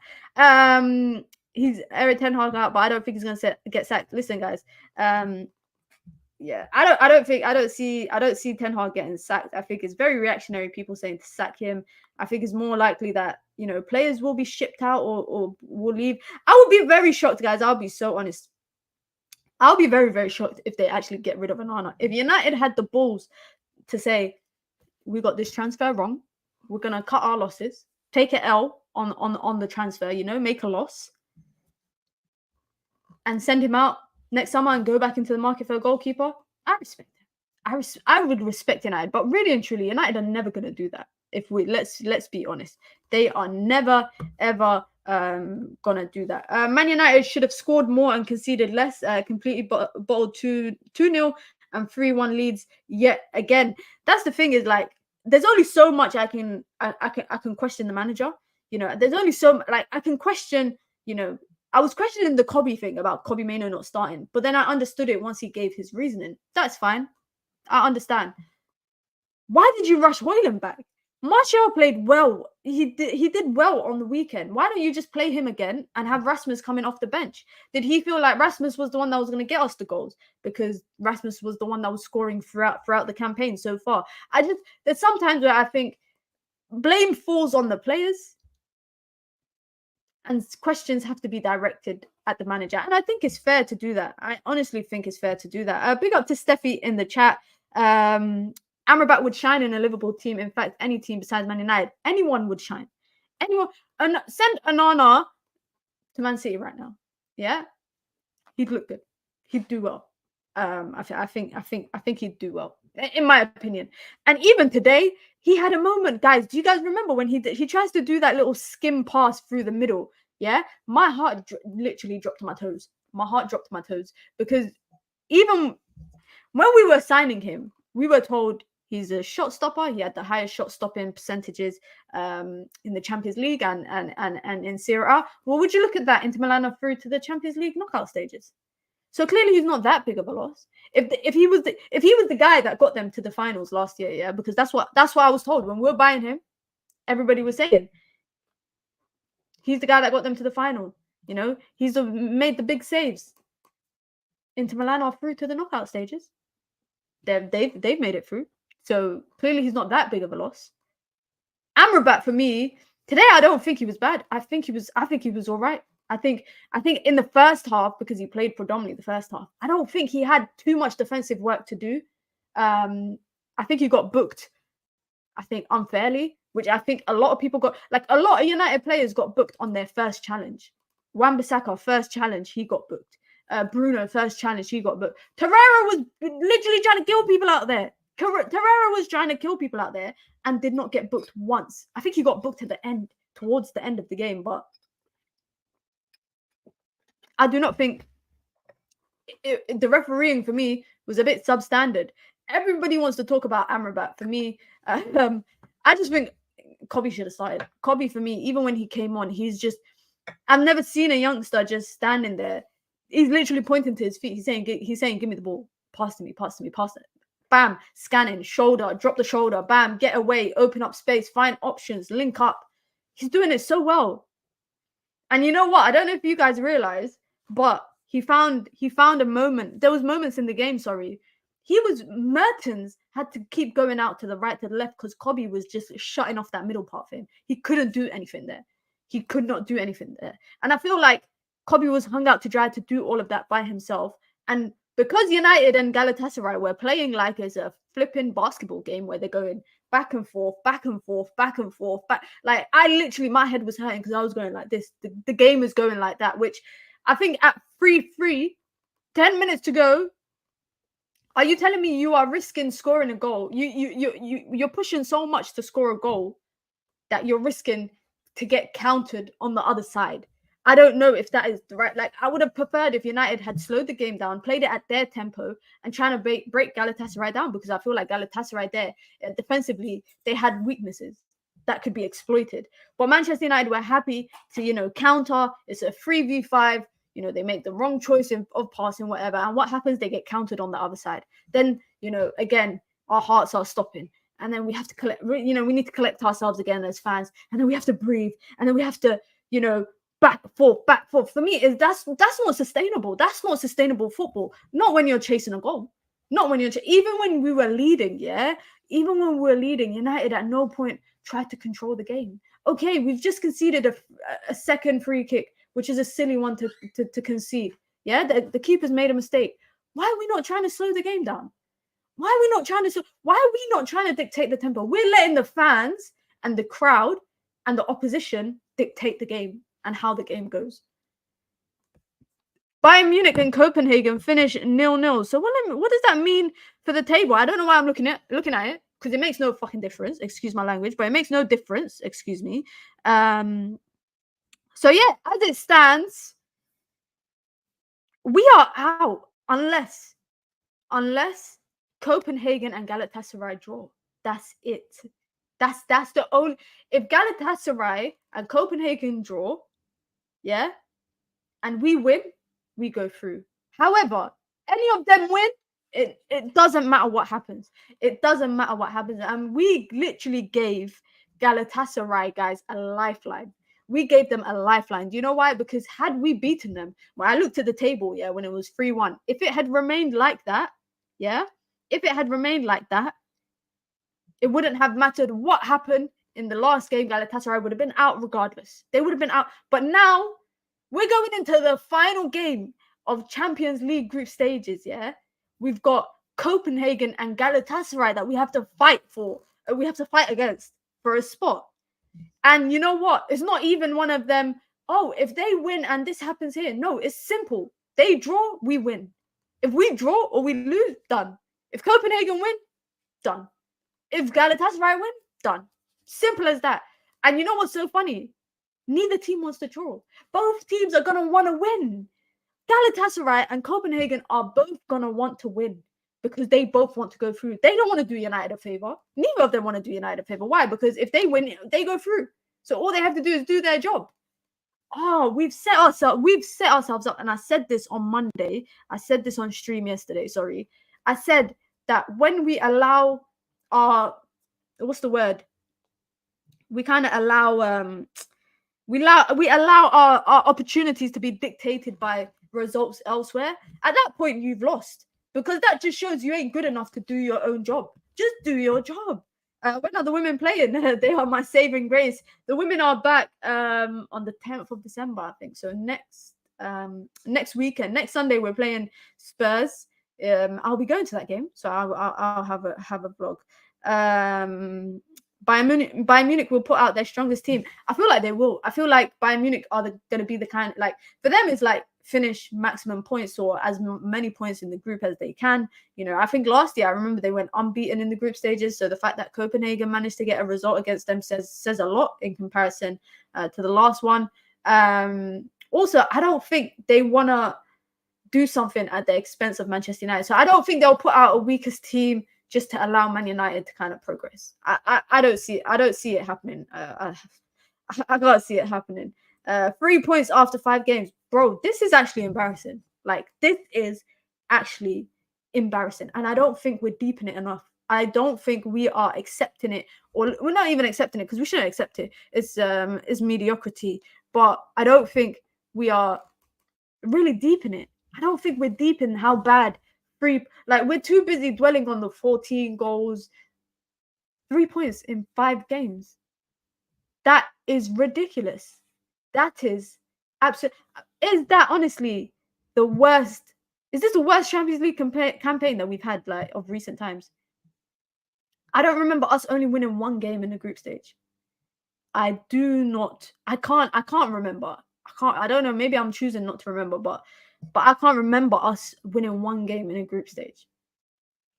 He's Eric Ten Hag out, but I don't think he's gonna get sacked. Listen, guys. Yeah, I don't see Ten Hag getting sacked. I think it's very reactionary, people saying to sack him. I think it's more likely that players will be shipped out or will leave. I would be very shocked, guys. I'll be so honest. I'll be very, very shocked if they actually get rid of Onana. If United had the balls to say, we got this transfer wrong, we're gonna cut our losses, take an L on the transfer, make a loss, and send him out next summer and go back into the market for a goalkeeper, I respect it. I would respect United, but really and truly, United are never going to do that. If let's be honest, they are never ever gonna do that. Man United should have scored more and conceded less. Completely bottled 2-0 and 3-1 leads yet again. That's the thing, is like, there's only so much I can question the manager. There's only so, like, I can question. I was questioning the Kobe thing about Kobe Mainoo not starting, but then I understood it once he gave his reasoning. That's fine. I understand. Why did you rush Hoyland back? Martial played well. He did well on the weekend. Why don't you just play him again and have Rasmus coming off the bench? Did he feel like Rasmus was the one that was going to get us the goals? Because Rasmus was the one that was scoring throughout the campaign so far. There's sometimes where I think blame falls on the players and questions have to be directed at the manager. And I think it's fair to do that. I honestly think it's fair to do that. Big up to Steffi in the chat. Amrabat would shine in a Liverpool team. In fact, any team besides Man United, anyone would shine. Anyone. And send Onana to Man City right now. Yeah, he'd look good. He'd do well. I think he'd do well, in my opinion. And even today, he had a moment, guys. Do you guys remember when he tries to do that little skim pass through the middle? Yeah, my heart literally dropped to my toes. My heart dropped to my toes, because even when we were signing him, we were told he's a shot stopper. He had the highest shot stopping percentages in the Champions League and in Serie A. Well, would you look at that? Inter Milan are through to the Champions League knockout stages. So clearly he's not that big of a loss. If he was the guy that got them to the finals last year, yeah, because that's what I was told when we were buying him. Everybody was saying he's the guy that got them to the final. He's made the big saves. Inter Milan are through to the knockout stages. They've made it through. So clearly he's not that big of a loss. Amrabat, for me today, I don't think he was bad. I think he was all right. I think in the first half, because he played predominantly the first half, I don't think he had too much defensive work to do. I think he got booked, I think, unfairly, which I think a lot of people got, like, a lot of United players got booked on their first challenge. Wan-Bissaka, first challenge, he got booked. Bruno, first challenge, he got booked. Torreira was literally trying to kill people out there. Torreira was trying to kill people out there and did not get booked once. I think he got booked towards the end of the game, but I do not think the refereeing for me was a bit substandard. everybody wants to talk about Amrabat. For me, I just think Kobe should have started. Kobe, for me, even when he came on, I've never seen a youngster just standing there. He's literally pointing to his feet. He's saying, give me the ball. Pass to me, pass to me, pass it. Bam, scanning, shoulder, drop the shoulder, bam, get away, open up space, find options, link up. He's doing it so well. And you know what? I don't know if you guys realize, but he found a moment. There was moments in the game, Mertens had to keep going out to the right, to the left, because Kobe was just shutting off that middle part for him. He couldn't do anything there. He could not do anything there. And I feel like Kobe was hung out to dry to do all of that by himself. And because United and Galatasaray were playing like it's a flipping basketball game where they're going back and forth, back and forth, back and forth, like I literally, my head was hurting because I was going like this. The game is going like that, which I think at 3-3, 10 minutes to go, are you telling me you are risking scoring a goal? You're pushing so much to score a goal that you're risking to get countered on the other side. I don't know if that is the right. Like, I would have preferred if United had slowed the game down, played it at their tempo, and trying to break Galatasaray down, because I feel like Galatasaray there, defensively, they had weaknesses that could be exploited. But Manchester United were happy to, counter. It's a 3v5. They make the wrong choice of passing, whatever. And what happens? They get countered on the other side. Then, again, our hearts are stopping. And then we have to collect, we need to collect ourselves again as fans. And then we have to breathe. And then we have to, back, forth. For me, that's not sustainable. That's not sustainable football. Not when you're chasing a goal. Not when even when we were leading, even when we were leading, United at no point tried to control the game. Okay, we've just conceded a second free kick, which is a silly one to concede. Yeah, the keeper's made a mistake. Why are we not trying to slow the game down? Why are we not trying to dictate the tempo? We're letting the fans and the crowd and the opposition dictate the game and how the game goes. Bayern Munich and Copenhagen finish 0-0. So what does that mean for the table? I don't know why I'm looking at it, because it makes no fucking difference. Excuse my language, but it makes no difference. Excuse me. So yeah, as it stands, we are out unless Copenhagen and Galatasaray draw. That's it. That's the only. If Galatasaray and Copenhagen draw, and we win, we go through. However, any of them win, it doesn't matter what happens. It doesn't matter what happens. And we literally gave Galatasaray guys a lifeline. We gave them a lifeline. Do you know why? Because had we beaten them, when I looked at the table, when it was 3-1, if it had remained like that, it wouldn't have mattered what happened in the last game. Galatasaray would have been out regardless. They would have been out. But now we're going into the final game of Champions League group stages, We've got Copenhagen and Galatasaray that we have to fight for. We have to fight against for a spot. And you know what? It's not even one of them, if they win and this happens here. No, it's simple. They draw, we win. If we draw or we lose, done. If Copenhagen win, done. If Galatasaray win, done. Simple as that. And you know what's so funny? Neither team wants to draw. Both teams are going to want to win. Galatasaray and Copenhagen are both going to want to win because they both want to go through. They don't want to do United a favor. Neither of them want to do United a favor. Why? Because if they win, they go through. So all they have to do is do their job. We've set ourselves up. And I said this on Monday. I said this on stream yesterday. Sorry. I said that when we allow we kind of allow we allow our opportunities to be dictated by results elsewhere. At that point, you've lost, because that just shows you ain't good enough to do your own job. Just do your job. When are the women playing? They are my saving grace. The women are back on the 10th of December, I think. So next weekend, next Sunday, we're playing Spurs. I'll be going to that game, so I'll have a vlog. Bayern Munich will put out their strongest team. I feel like they will. I feel like Bayern Munich are going to be the kind, like, for them it's like finish maximum points or as many points in the group as they can. I think last year, I remember they went unbeaten in the group stages. So the fact that Copenhagen managed to get a result against them says a lot in comparison to the last one. Also, I don't think they want to do something at the expense of Manchester United. So I don't think they'll put out a weakest team just to allow Man United to kind of progress. I don't see it happening. I can't see it happening. 3 points after 5 games, bro. This is actually embarrassing. Like, this is actually embarrassing, and I don't think we're deep in it enough. I don't think we are accepting it, or we're not even accepting it because we shouldn't accept it. It's mediocrity, but I don't think we are really deep in it. I don't think we're deep in how bad we're too busy dwelling on the 14 goals, 3 points in 5 games. That is ridiculous. That is absolutely. Is that honestly the worst? Is this the worst Champions League campaign that we've had, like, of recent times? I don't remember us only winning 1 game in the group stage. I can't remember. I don't know. Maybe I'm choosing not to remember, but I can't remember us winning 1 game in a group stage.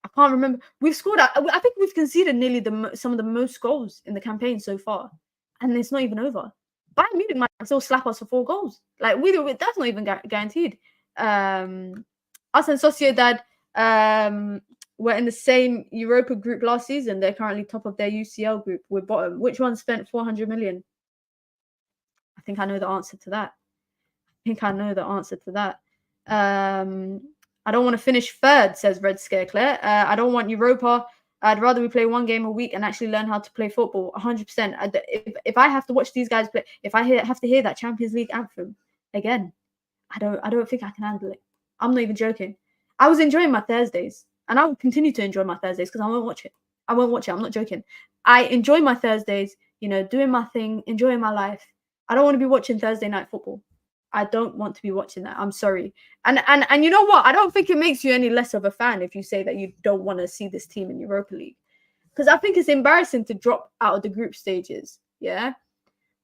I can't remember. We've scored. I think we've conceded nearly some of the most goals in the campaign so far, and it's not even over. Bayern Munich might still slap us for 4 goals. Like, that's not even guaranteed. Us and Sociedad were in the same Europa group last season. They're currently top of their UCL group. We're bottom. Which one spent 400 million? I think I know the answer to that. I don't want to finish third, says Red Scare Claire. I don't want Europa. I'd rather we play 1 game a week and actually learn how to play football. 100%. If I have to watch these guys play, if I have to hear that Champions League anthem again, I don't think I can handle it. I'm not even joking. I was enjoying my Thursdays, and I will continue to enjoy my Thursdays because I won't watch it. I'm not joking. I enjoy my Thursdays, doing my thing, enjoying my life. I don't want to be watching Thursday night football. I don't want to be watching that. I'm sorry. And you know what? I don't think it makes you any less of a fan if you say that you don't want to see this team in Europa League. Because I think it's embarrassing to drop out of the group stages. Yeah.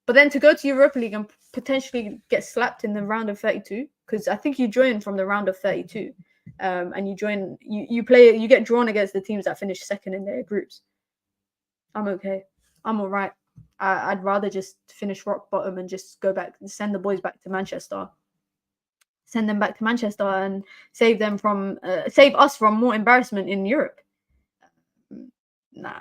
But then to go to Europa League and potentially get slapped in the round of 32, because I think you join from the round of 32. And you get drawn against the teams that finish second in their groups. I'm okay. I'm all right. I'd rather just finish rock bottom and just go back, send the boys back to Manchester. Send them back to Manchester and save us from more embarrassment in Europe. Nah.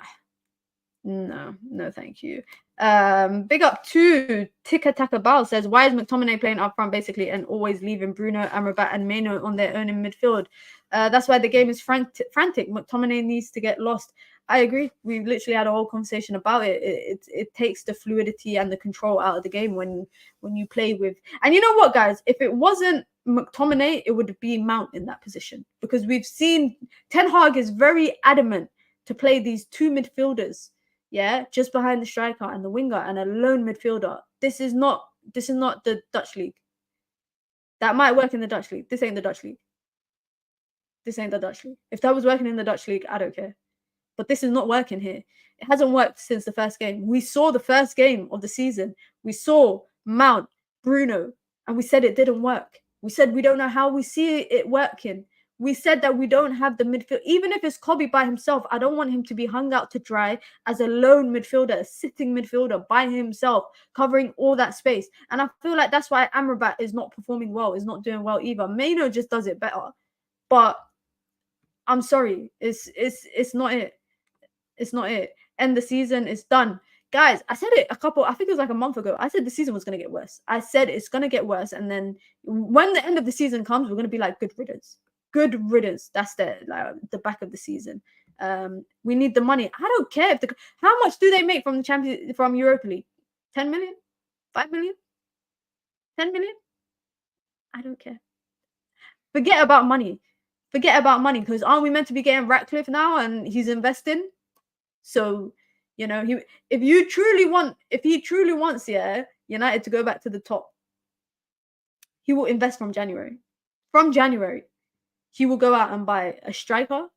No, thank you. Big up to Tika Taka Bal says, why is McTominay playing up front basically and always leaving Bruno, Amrabat and Maino on their own in midfield? That's why the game is frantic. McTominay needs to get lost. I agree. We literally had a whole conversation about it. It takes the fluidity and the control out of the game when you play with. And you know what, guys? If it wasn't McTominay, it would be Mount in that position, because we've seen Ten Hag is very adamant to play these 2 midfielders. Yeah, just behind the striker and the winger and a lone midfielder. This is not the Dutch league. That might work in the Dutch league. This ain't the Dutch league. If that was working in the Dutch league, I don't care. But this is not working here. It hasn't worked since the first game. We saw the first game of the season. We saw Mount, Bruno, and we said it didn't work. We said we don't know how we see it working. We said that we don't have the midfield. Even if it's Kobe by himself, I don't want him to be hung out to dry as a lone midfielder, a sitting midfielder by himself, covering all that space. And I feel like that's why Amrabat is not performing well, is not doing well either. Maino just does it better. But I'm sorry, it's not it. It's not it. End the season, it's done. Guys, I said it I think it was like a month ago. I said the season was going to get worse. I said it's going to get worse. And then when the end of the season comes, we're going to be like, good riddance. Good riddance. That's the back of the season. We need the money. I don't care how much do they make from from Europa League? 10 million? 5 million? 10 million? I don't care. Forget about money. Because aren't we meant to be getting Ratcliffe now and he's investing? So, if he truly wants United to go back to the top, he will invest from January. From January, he will go out and buy a striker.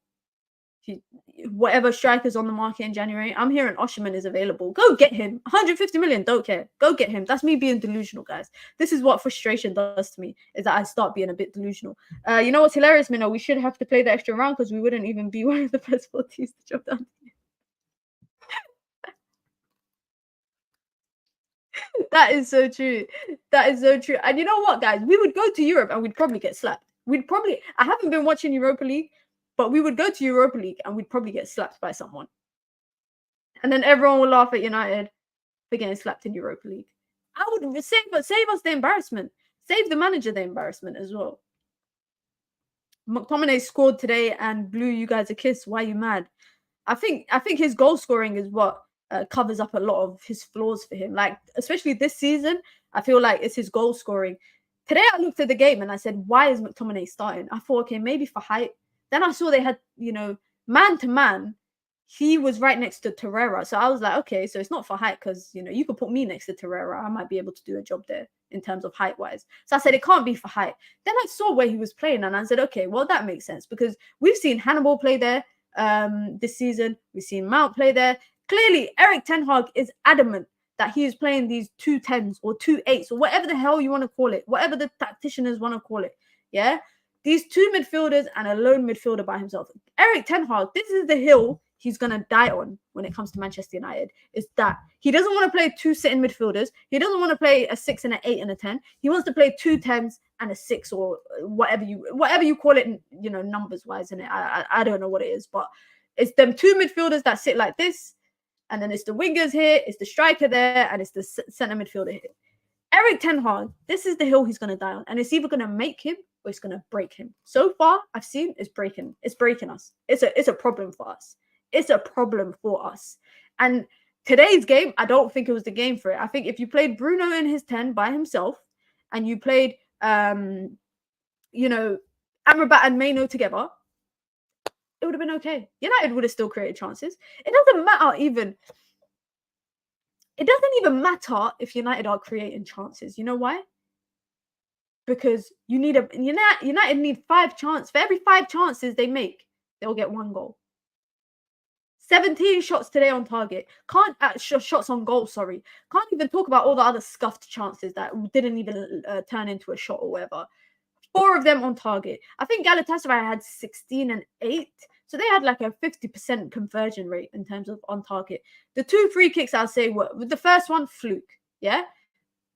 Whatever strikers on the market in January. I'm hearing Osherman is available. Go get him. 150 million. Don't care. Go get him. That's me being delusional, guys. This is what frustration does to me, is that I start being a bit delusional. You know what's hilarious, Minno? We should have to play the extra round because we wouldn't even be one of the first 4 teams to drop down. That is so true. And you know what, guys? We would go to Europe and we'd probably get slapped. I haven't been watching Europa League, But we would go to Europa League and we'd probably get slapped by someone. And then everyone will laugh at United for getting slapped in Europa League. I would save us the embarrassment. Save the manager the embarrassment as well. McTominay scored today and blew you guys a kiss. Why are you mad? I think his goal scoring is what covers up a lot of his flaws for him. Like, especially this season, I feel like it's his goal scoring. Today I looked at the game and I said, why is McTominay starting? I thought, okay, maybe for height. Then I saw they had, man to man, he was right next to Torreira. So I was like, okay, so it's not for height because, you could put me next to Torreira. I might be able to do a job there in terms of height-wise. So I said, it can't be for height. Then I saw where he was playing and I said, okay, well, that makes sense because we've seen Hannibal play there this season. We've seen Mount play there. Clearly, Erik ten Hag is adamant that he is playing these 2-10s or 2-8s or whatever the hell you want to call it, whatever the tacticians want to call it. Yeah? These two midfielders and a lone midfielder by himself. Erik ten Hag, this is the hill he's going to die on when it comes to Manchester United, is that he doesn't want to play two sitting midfielders. He doesn't want to play a 6 and an 8 and a 10. He wants to play 2 10s and a 6 or whatever you call it, numbers wise. And I don't know what it is, but it's them two midfielders that sit like this. And then it's the wingers here, it's the striker there, and it's the centre midfielder here. Erik ten Hag, this is the hill he's going to die on. And it's either going to make him or it's going to break him. So far, I've seen it's breaking us. It's a problem for us. It's a problem for us. And today's game, I don't think it was the game for it. I think if you played Bruno in his 10 by himself and you played, Amrabat and Maino together, it would have been okay. United would have still created chances. It doesn't even matter if United are creating chances. You know why? Because United need 5 chances. For every 5 chances they make, they'll get 1 goal. 17 shots today on target. Shots on goal, sorry. Can't even talk about all the other scuffed chances that didn't even turn into a shot or whatever. 4 of them on target. I think Galatasaray had 16 and 8. So they had like a 50% conversion rate in terms of on target. The 2 free kicks, I'll say, were the first one, fluke. Yeah?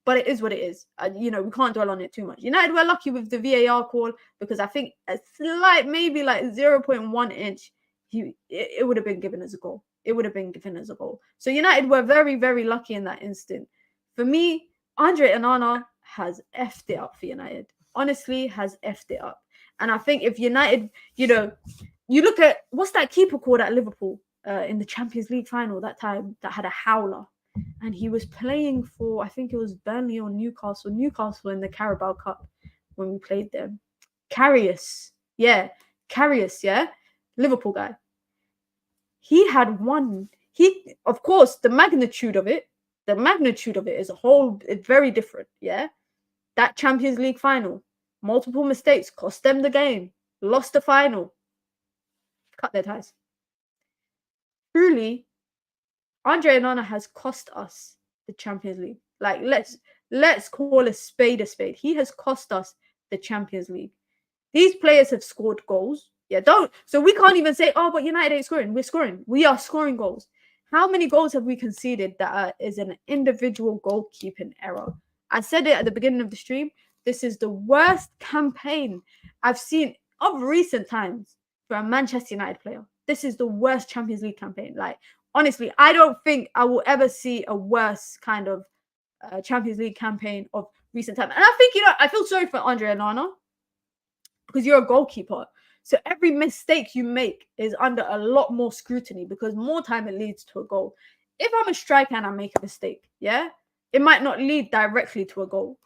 But it is what it is. We can't dwell on it too much. United were lucky with the VAR call because I think a slight, maybe like 0.1 inch, it would have been given as a goal. It would have been given as a goal. So United were very, very lucky in that instant. For me, Andre Onana has effed it up for United. Honestly, has effed it up. And I think if United, you look at, what's that keeper called at Liverpool in the Champions League final that time that had a howler? And he was playing for, I think it was Burnley or Newcastle in the Carabao Cup when we played them. Karius. Yeah. Liverpool guy. He had one. Of course, the magnitude of it is it's very different. Yeah. That Champions League final, multiple mistakes, cost them the game, lost the final, cut their ties. Truly, Andre Onana has cost us the Champions League. Like, let's call a spade a spade. He has cost us the Champions League. These players have scored goals. Yeah, so we can't even say, oh, but United ain't scoring. We're scoring. We are scoring goals. How many goals have we conceded that is an individual goalkeeping error? I said it at the beginning of the stream. This is the worst campaign I've seen of recent times for a Manchester United player. This is the worst Champions League campaign. Like, honestly, I don't think I will ever see a worse kind of Champions League campaign of recent time. And I think, I feel sorry for Andre Onana because you're a goalkeeper. So every mistake you make is under a lot more scrutiny because more time it leads to a goal. If I'm a striker and I make a mistake, yeah, it might not lead directly to a goal.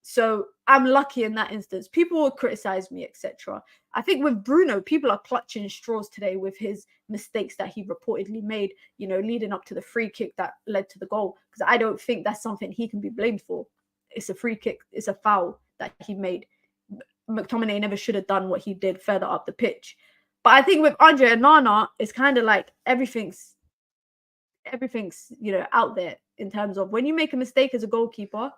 So I'm lucky in that instance. People will criticize me, etc. I think with Bruno, people are clutching straws today with his mistakes that he reportedly made, leading up to the free kick that led to the goal. Because I don't think that's something he can be blamed for. It's a free kick. It's a foul that he made. McTominay never should have done what he did further up the pitch. But I think with Andre Onana, it's kind of like everything's out there in terms of when you make a mistake as a goalkeeper,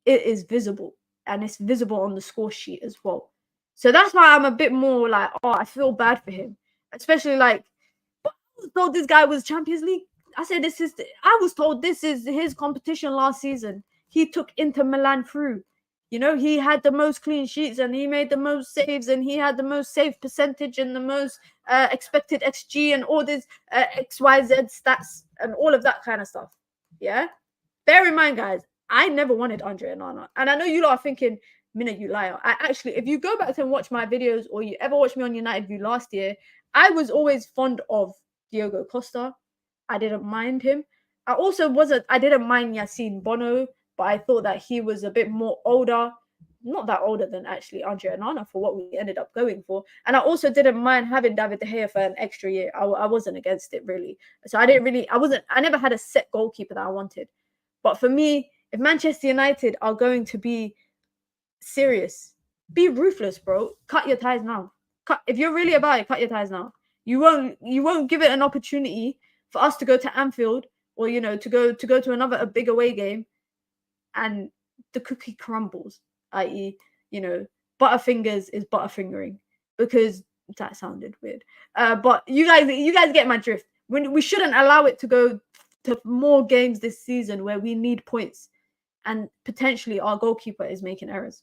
it is visible and it's visible on the score sheet as well. So that's why I'm a bit more like, I feel bad for him, especially like, I was told this guy was Champions League. I was told this is his competition last season. He took Inter Milan through. You know, he had the most clean sheets and he made the most saves and he had the most save percentage and the most expected XG and all this XYZ stats and all of that kind of stuff. Yeah. Bear in mind, guys, I never wanted Andre Onana. And I know you lot are thinking, Mina, you liar. I actually, if you go back and watch my videos or you ever watched me on United View last year, I was always fond of Diogo Costa. I didn't mind him. I didn't mind Yassine Bono, but I thought that he was a bit more older, not that older than actually Andre Onana for what we ended up going for. And I also didn't mind having David De Gea for an extra year. I wasn't against it really. So I never had a set goalkeeper that I wanted. But for me, if Manchester United are going to be serious, be ruthless, bro. Cut your ties now. If you're really about it, cut your ties now. You won't give it an opportunity for us to go to Anfield or to go to a big away game and the cookie crumbles, i.e., Butterfingers is butterfingering, because that sounded weird. But you guys get my drift. We shouldn't allow it to go to more games this season where we need points and potentially our goalkeeper is making errors.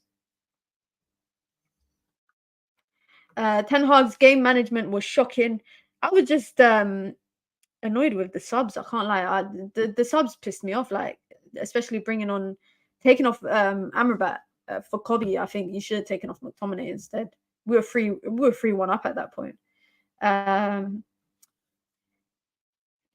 Ten Hag's game management was shocking. I was just annoyed with the subs. I can't lie. The subs pissed me off, like especially taking off Amrabat for Kobe. I think you should have taken off McTominay instead. We were 3-1 up at that point.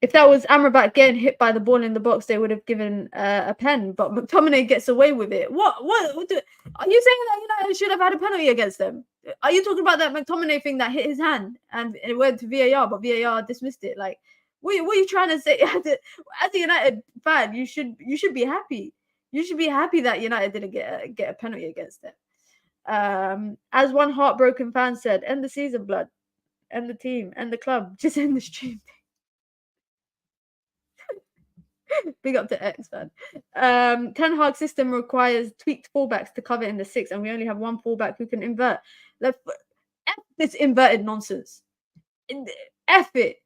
If that was Amrabat getting hit by the ball in the box, they would have given a pen. But McTominay gets away with it. What are you saying that United should have had a penalty against them? Are you talking about that McTominay thing that hit his hand and it went to VAR, but VAR dismissed it? Like, what are you trying to say? As a United fan, you should be happy. You should be happy that United didn't get a penalty against them. As one heartbroken fan said, end the season, blood. End the team. End the club. Just end the stream. Big up to X, man. Ten Hag system requires tweaked fullbacks to cover in the 6, and we only have one fullback who can invert. F this inverted nonsense. F it.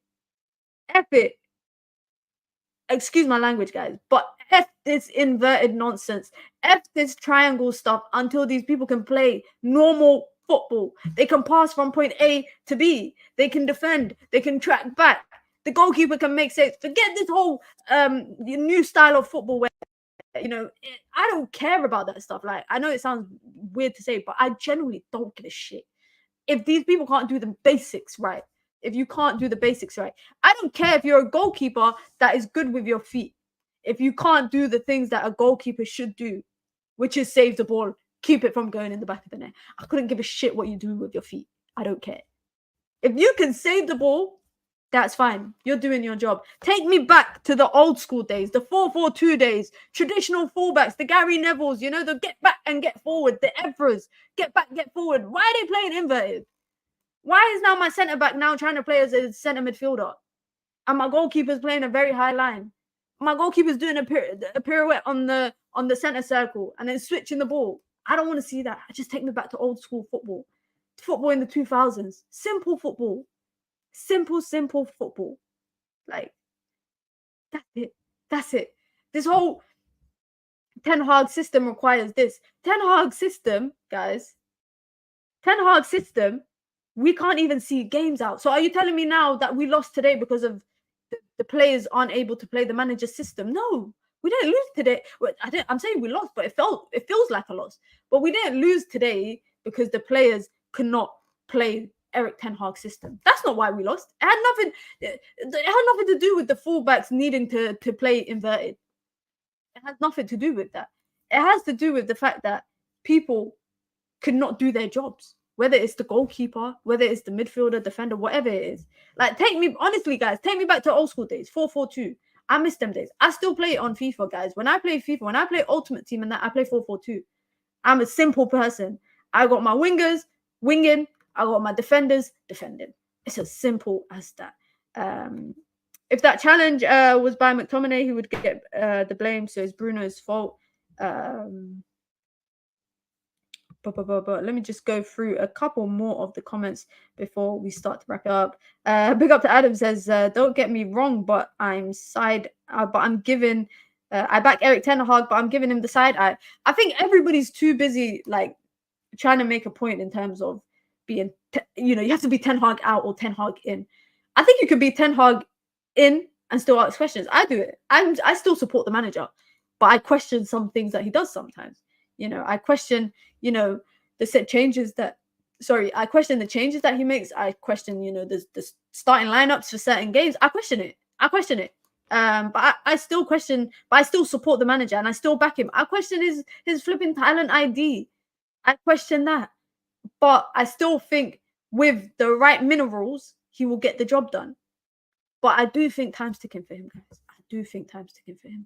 Excuse my language, guys, but F this inverted nonsense. F this triangle stuff until these people can play normal football. They can pass from point A to B. They can defend. They can track back. The goalkeeper can make saves. Forget this whole new style of football where, I don't care about that stuff. Like, I know it sounds weird to say, but I genuinely don't give a shit. If these people can't do the basics right, if you can't do the basics right, I don't care if you're a goalkeeper that is good with your feet. If you can't do the things that a goalkeeper should do, which is save the ball, keep it from going in the back of the net. I couldn't give a shit what you do with your feet. I don't care. If you can save the ball, that's fine. You're doing your job. Take me back to the old school days, the 4-4-2 days, traditional fullbacks, the Gary Nevilles, the get back and get forward, the Evras, get back, get forward. Why are they playing inverted? Why is now my centre-back now trying to play as a centre midfielder? And my goalkeeper's playing a very high line. My goalkeeper's doing a pirouette on the centre circle and then switching the ball. I don't want to see that. Just take me back to old school football. Football in the 2000s. Simple football. Simple football. Like, that's it. This whole Ten Hag system requires this. Ten Hag system, guys. Ten Hag system, we can't even see games out. So are you telling me now that we lost today because of the players aren't able to play the manager's system? No, we didn't lose today. I'm saying we lost, but it feels like a loss. But we didn't lose today because the players could not play Eric Ten Hag's system. That's not why we lost. It had nothing to do with the fullbacks needing to play inverted. It has nothing to do with that. It has to do with the fact that people could not do their jobs, whether it's the goalkeeper, whether it's the midfielder, defender, whatever it is. Like, honestly, guys, take me back to old school days, 4-4-2. I miss them days. I still play it on FIFA, guys. When I play FIFA, when I play Ultimate Team and that, I play 4-4-2. I'm a simple person. I got my wingers winging. I got my defenders defending. It's as simple as that. If that challenge was by McTominay, he would get the blame. So it's Bruno's fault. But let me just go through a couple more of the comments before we start to wrap it up. Big up to Adam says, don't get me wrong, but I'm giving I back Eric Ten Hag, but I'm giving him the side eye. I think everybody's too busy like trying to make a point in terms of being, you have to be Ten Hag out or Ten Hag in. I think you could be Ten Hag in and still ask questions. I do it. I still support the manager, but I question some things that he does sometimes. I question, the set changes that. Sorry, I question the changes that he makes. I question, the starting lineups for certain games. I question it. But I still question, but I still support the manager and I still back him. I question his flipping talent ID. I question that. But I still think with the right minerals, he will get the job done. But I do think time's ticking for him, guys. I do think time's ticking for him.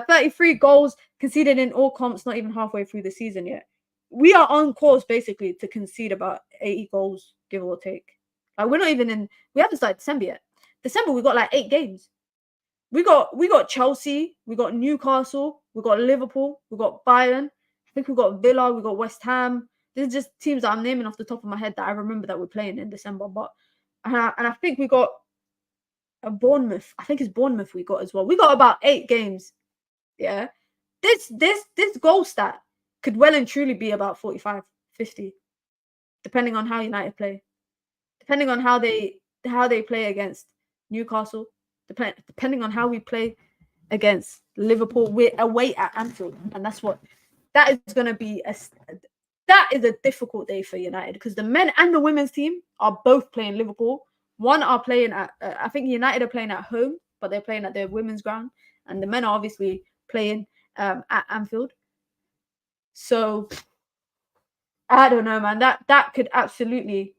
33 goals conceded in all comps, not even halfway through the season yet. We are on course basically to concede about 80 goals, give or take. Like we're not even in. We haven't started December yet. December we got like 8 games. We got Chelsea, we got Newcastle, we got Liverpool, we got Bayern. I think we got Villa, we got West Ham. These are just teams that I'm naming off the top of my head that I remember that we're playing in December. But and I think we got a Bournemouth. I think it's Bournemouth we got as well. We got about 8 games. Yeah. This goal stat could well and truly be about 45, 50, depending on how United play. Depending on how they play against Newcastle. Depending on how we play against Liverpool. We're away at Anfield. And that is going to be that is a difficult day for United because the men and the women's team are both playing Liverpool. One are playing at, I think United are playing at home, but they're playing at their women's ground. And the men are obviously playing at Anfield. So, I don't know, man. That could absolutely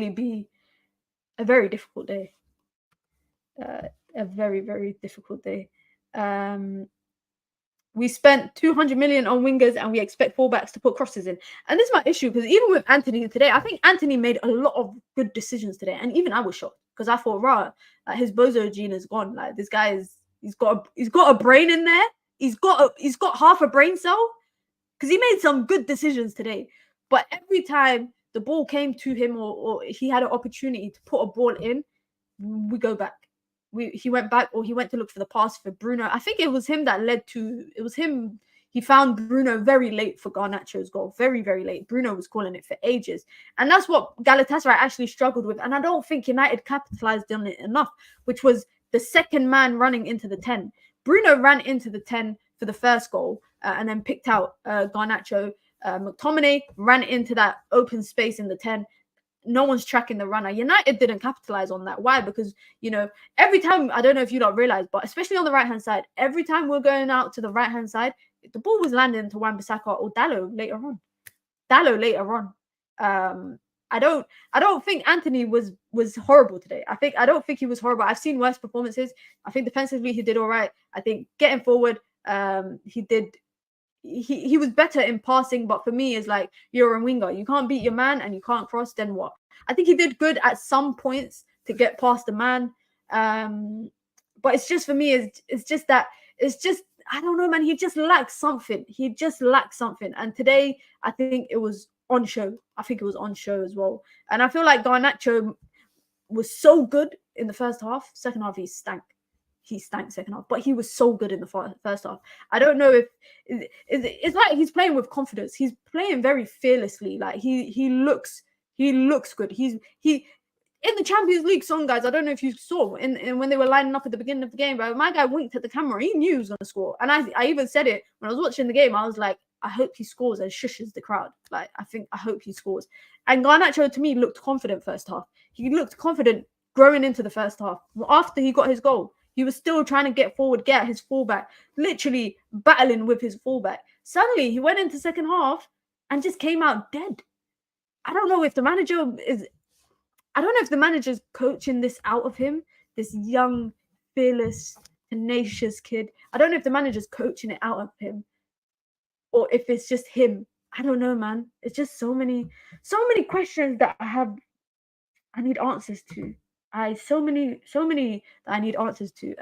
be a very difficult day. A very, very difficult day. We spent 200 million on wingers and we expect fullbacks to put crosses in. And this is my issue because even with Anthony today, I think Anthony made a lot of good decisions today. And even I was shocked because I thought, like his bozo gene is gone. Like this guy he's got a brain in there. He's got half a brain cell because he made some good decisions today. But every time the ball came to him or he had an opportunity to put a ball in, we go back. He went back or he went to look for the pass for Bruno. I think it was him that led to, it was him. He found Bruno very late for Garnacho's goal. Very, very late. Bruno was calling it for ages. And that's what Galatasaray actually struggled with. And I don't think United capitalized on it enough, which was the second man running into the 10. Bruno ran into the 10 for the first goal and then picked out Garnacho. McTominay ran into that open space in the 10. No one's tracking the runner. United didn't capitalize on that. Why? Because, every time, I don't know if you don't realize, but especially on the right-hand side, every time we're going out to the right-hand side, the ball was landing to Wan-Bissaka or Dalot later on. I don't think Anthony was horrible today. I don't think he was horrible. I've seen worse performances. I think defensively he did all right. I think getting forward, he was better in passing, but for me, it's like you're a winger. You can't beat your man and you can't cross, then what? I think he did good at some points to get past the man. But it's just for me, it's just I don't know, man. He just lacks something. And today, I think it was on show. As well. And I feel like Garnacho was so good in the first half. Second half, he stank second half, but he was so good in the first half. I don't know if it's like he's playing with confidence. He's playing very fearlessly. Like he looks good. He in the Champions League song, guys. I don't know if you saw in when they were lining up at the beginning of the game, but my guy winked at the camera. He knew he was going to score, and I even said it when I was watching the game. I was like, I hope he scores and shushes the crowd. Like I hope he scores. And Garnacho to me looked confident first half. He looked confident growing into the first half after he got his goal. He was still trying to get forward, get his fullback, literally battling with his fullback. Suddenly, he went into second half and just came out dead. I don't know if the manager's coaching this out of him, this young, fearless, tenacious kid. I don't know if the manager's coaching it out of him or if it's just him. I don't know, man. It's just so many questions that I need answers to. So many that I need answers to.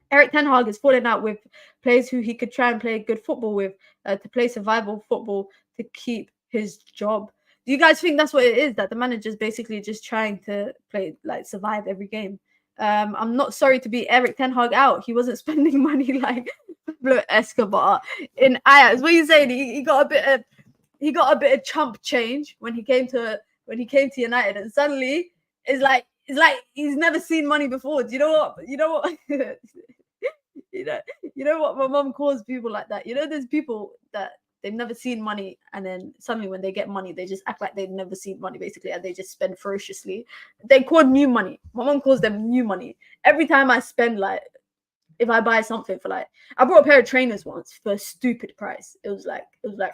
Eric Ten Hag is falling out with players who he could try and play good football with to play survival football to keep his job. Do you guys think that's what it is? That the manager's basically just trying to play, like, survive every game? I'm not sorry to be Eric Ten Hag out. He wasn't spending money like Pablo Escobar in Ajax. What are you saying? He got a bit of chump change when he came to United, and suddenly it's like he's never seen money before. Do you know what? You know what? you know what my mom calls people like that. You know, there's people that they've never seen money, and then suddenly when they get money, they just act like they've never seen money, basically, and they just spend ferociously. They call new money. My mom calls them new money. Every time I spend, like, if I buy something for, like, I bought a pair of trainers once for a stupid price. It was like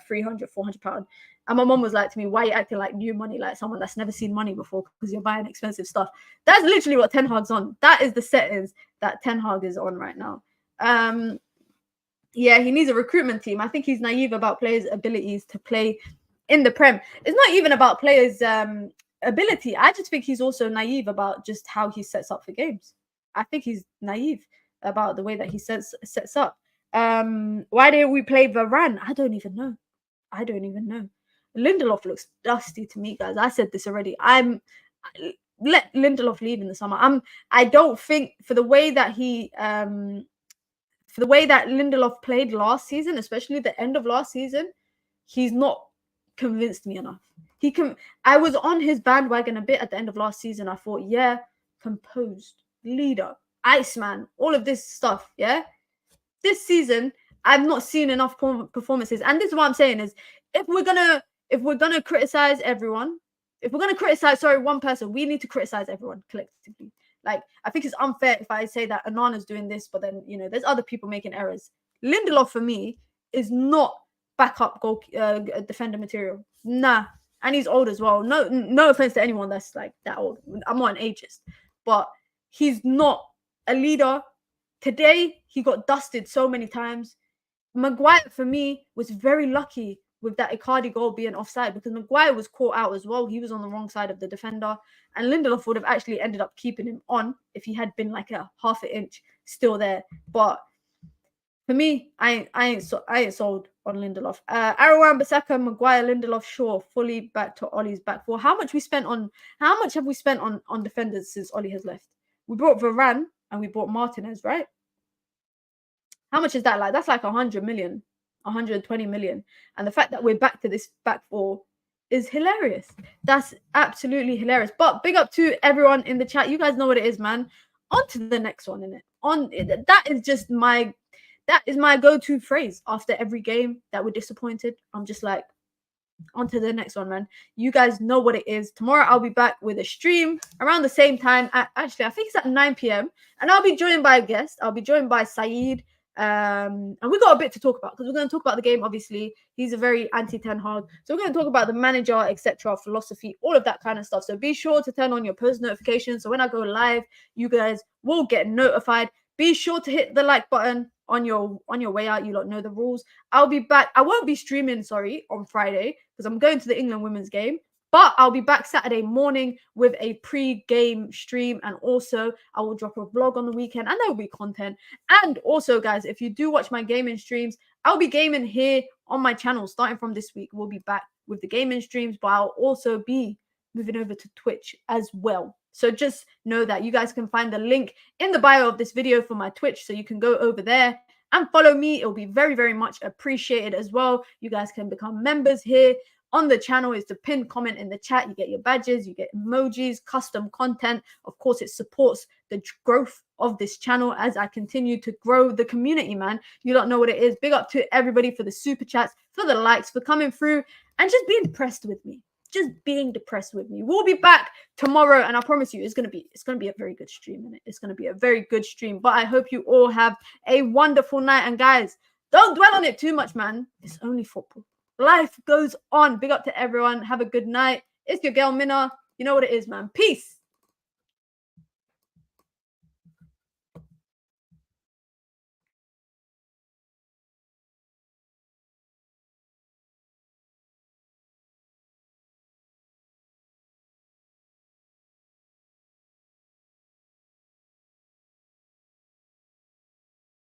300, 400 pounds. And my mom was like to me, why are you acting like new money, like someone that's never seen money before, because you're buying expensive stuff? That's literally what Ten Hag's on. That is the settings that Ten Hag is on right now. Yeah, he needs a recruitment team. I think he's naive about players' abilities to play in the Prem. It's not even about players' ability. I just think he's also naive about just how he sets up for games. I think he's naive about the way that he sets up. Why didn't we play Varane? I don't even know. Lindelof looks dusty to me, guys. I said this already. Let Lindelof leave in the summer. I don't think for the way that Lindelof played last season, especially the end of last season, he's not convinced me enough. I was on his bandwagon a bit at the end of last season. I thought, yeah, composed, leader, Iceman, all of this stuff, yeah? This season, I've not seen enough performances. And this is what I'm saying is, if we're gonna criticize everyone, if we're gonna criticize, one person, we need to criticize everyone collectively. Like, I think it's unfair if I say that Onana's doing this, but then, you know, there's other people making errors. Lindelof, for me, is not backup goal defender material. Nah. And he's old as well. No offense to anyone that's like that old. I'm not an ageist. But he's not a leader. Today, he got dusted so many times. Maguire, for me, was very lucky with that Icardi goal being offside, because Maguire was caught out as well. He was on the wrong side of the defender, and Lindelof would have actually ended up keeping him on if he had been like a half an inch still there. But for me, I ain't sold on Lindelof. Arawan, Bissaka, Maguire, Lindelof, Shaw, fully back to Ollie's back four. How much have we spent on defenders since Ollie has left? We brought Varane and we brought Martinez, right? How much is that? Like, that's like 100 million. 120 million, and the fact that we're back to this back four is hilarious. That's absolutely hilarious. But big up to everyone in the chat. You guys know what it is, man. On to the next one, innit? That is my go-to phrase after every game that we're disappointed. I'm just like, on to the next one, man. You guys know what it is. Tomorrow I'll be back with a stream around the same time. Actually, I think it's at 9 p.m. and I'll be joined by a guest. I'll be joined by Saeed. And we got a bit to talk about, because we're going to talk about the game. Obviously, he's a very anti-Ten Hag, so we're going to talk about the manager, etc., philosophy, all of that kind of stuff. So be sure to turn on your post notifications, so when I go live, you guys will get notified. Be sure to hit the like button on your way out. You lot know the rules. I'll be back. I won't be streaming, on Friday, because I'm going to the England women's game. But I'll be back Saturday morning with a pre-game stream, and also I will drop a vlog on the weekend, and there will be content. And also, guys, if you do watch my gaming streams, I'll be gaming here on my channel starting from this week. We'll be back with the gaming streams, but I'll also be moving over to Twitch as well. So just know that you guys can find the link in the bio of this video for my Twitch, so you can go over there and follow me. It'll be very, very much appreciated as well. You guys can become members here on the channel. Is to pin comment in the chat. You get your badges, you get emojis, custom content. Of course, it supports the growth of this channel as I continue to grow the community, man. You don't know what it is. Big up to everybody for the super chats, for the likes, for coming through and just being depressed with me. We'll be back tomorrow, and I promise you it's gonna be a very good stream, and it's gonna be a very good stream. But I hope you all have a wonderful night, and guys, don't dwell on it too much, man. It's only football. Life goes on. Big up to everyone. Have a good night. It's your girl Mina. You know what it is, man. Peace.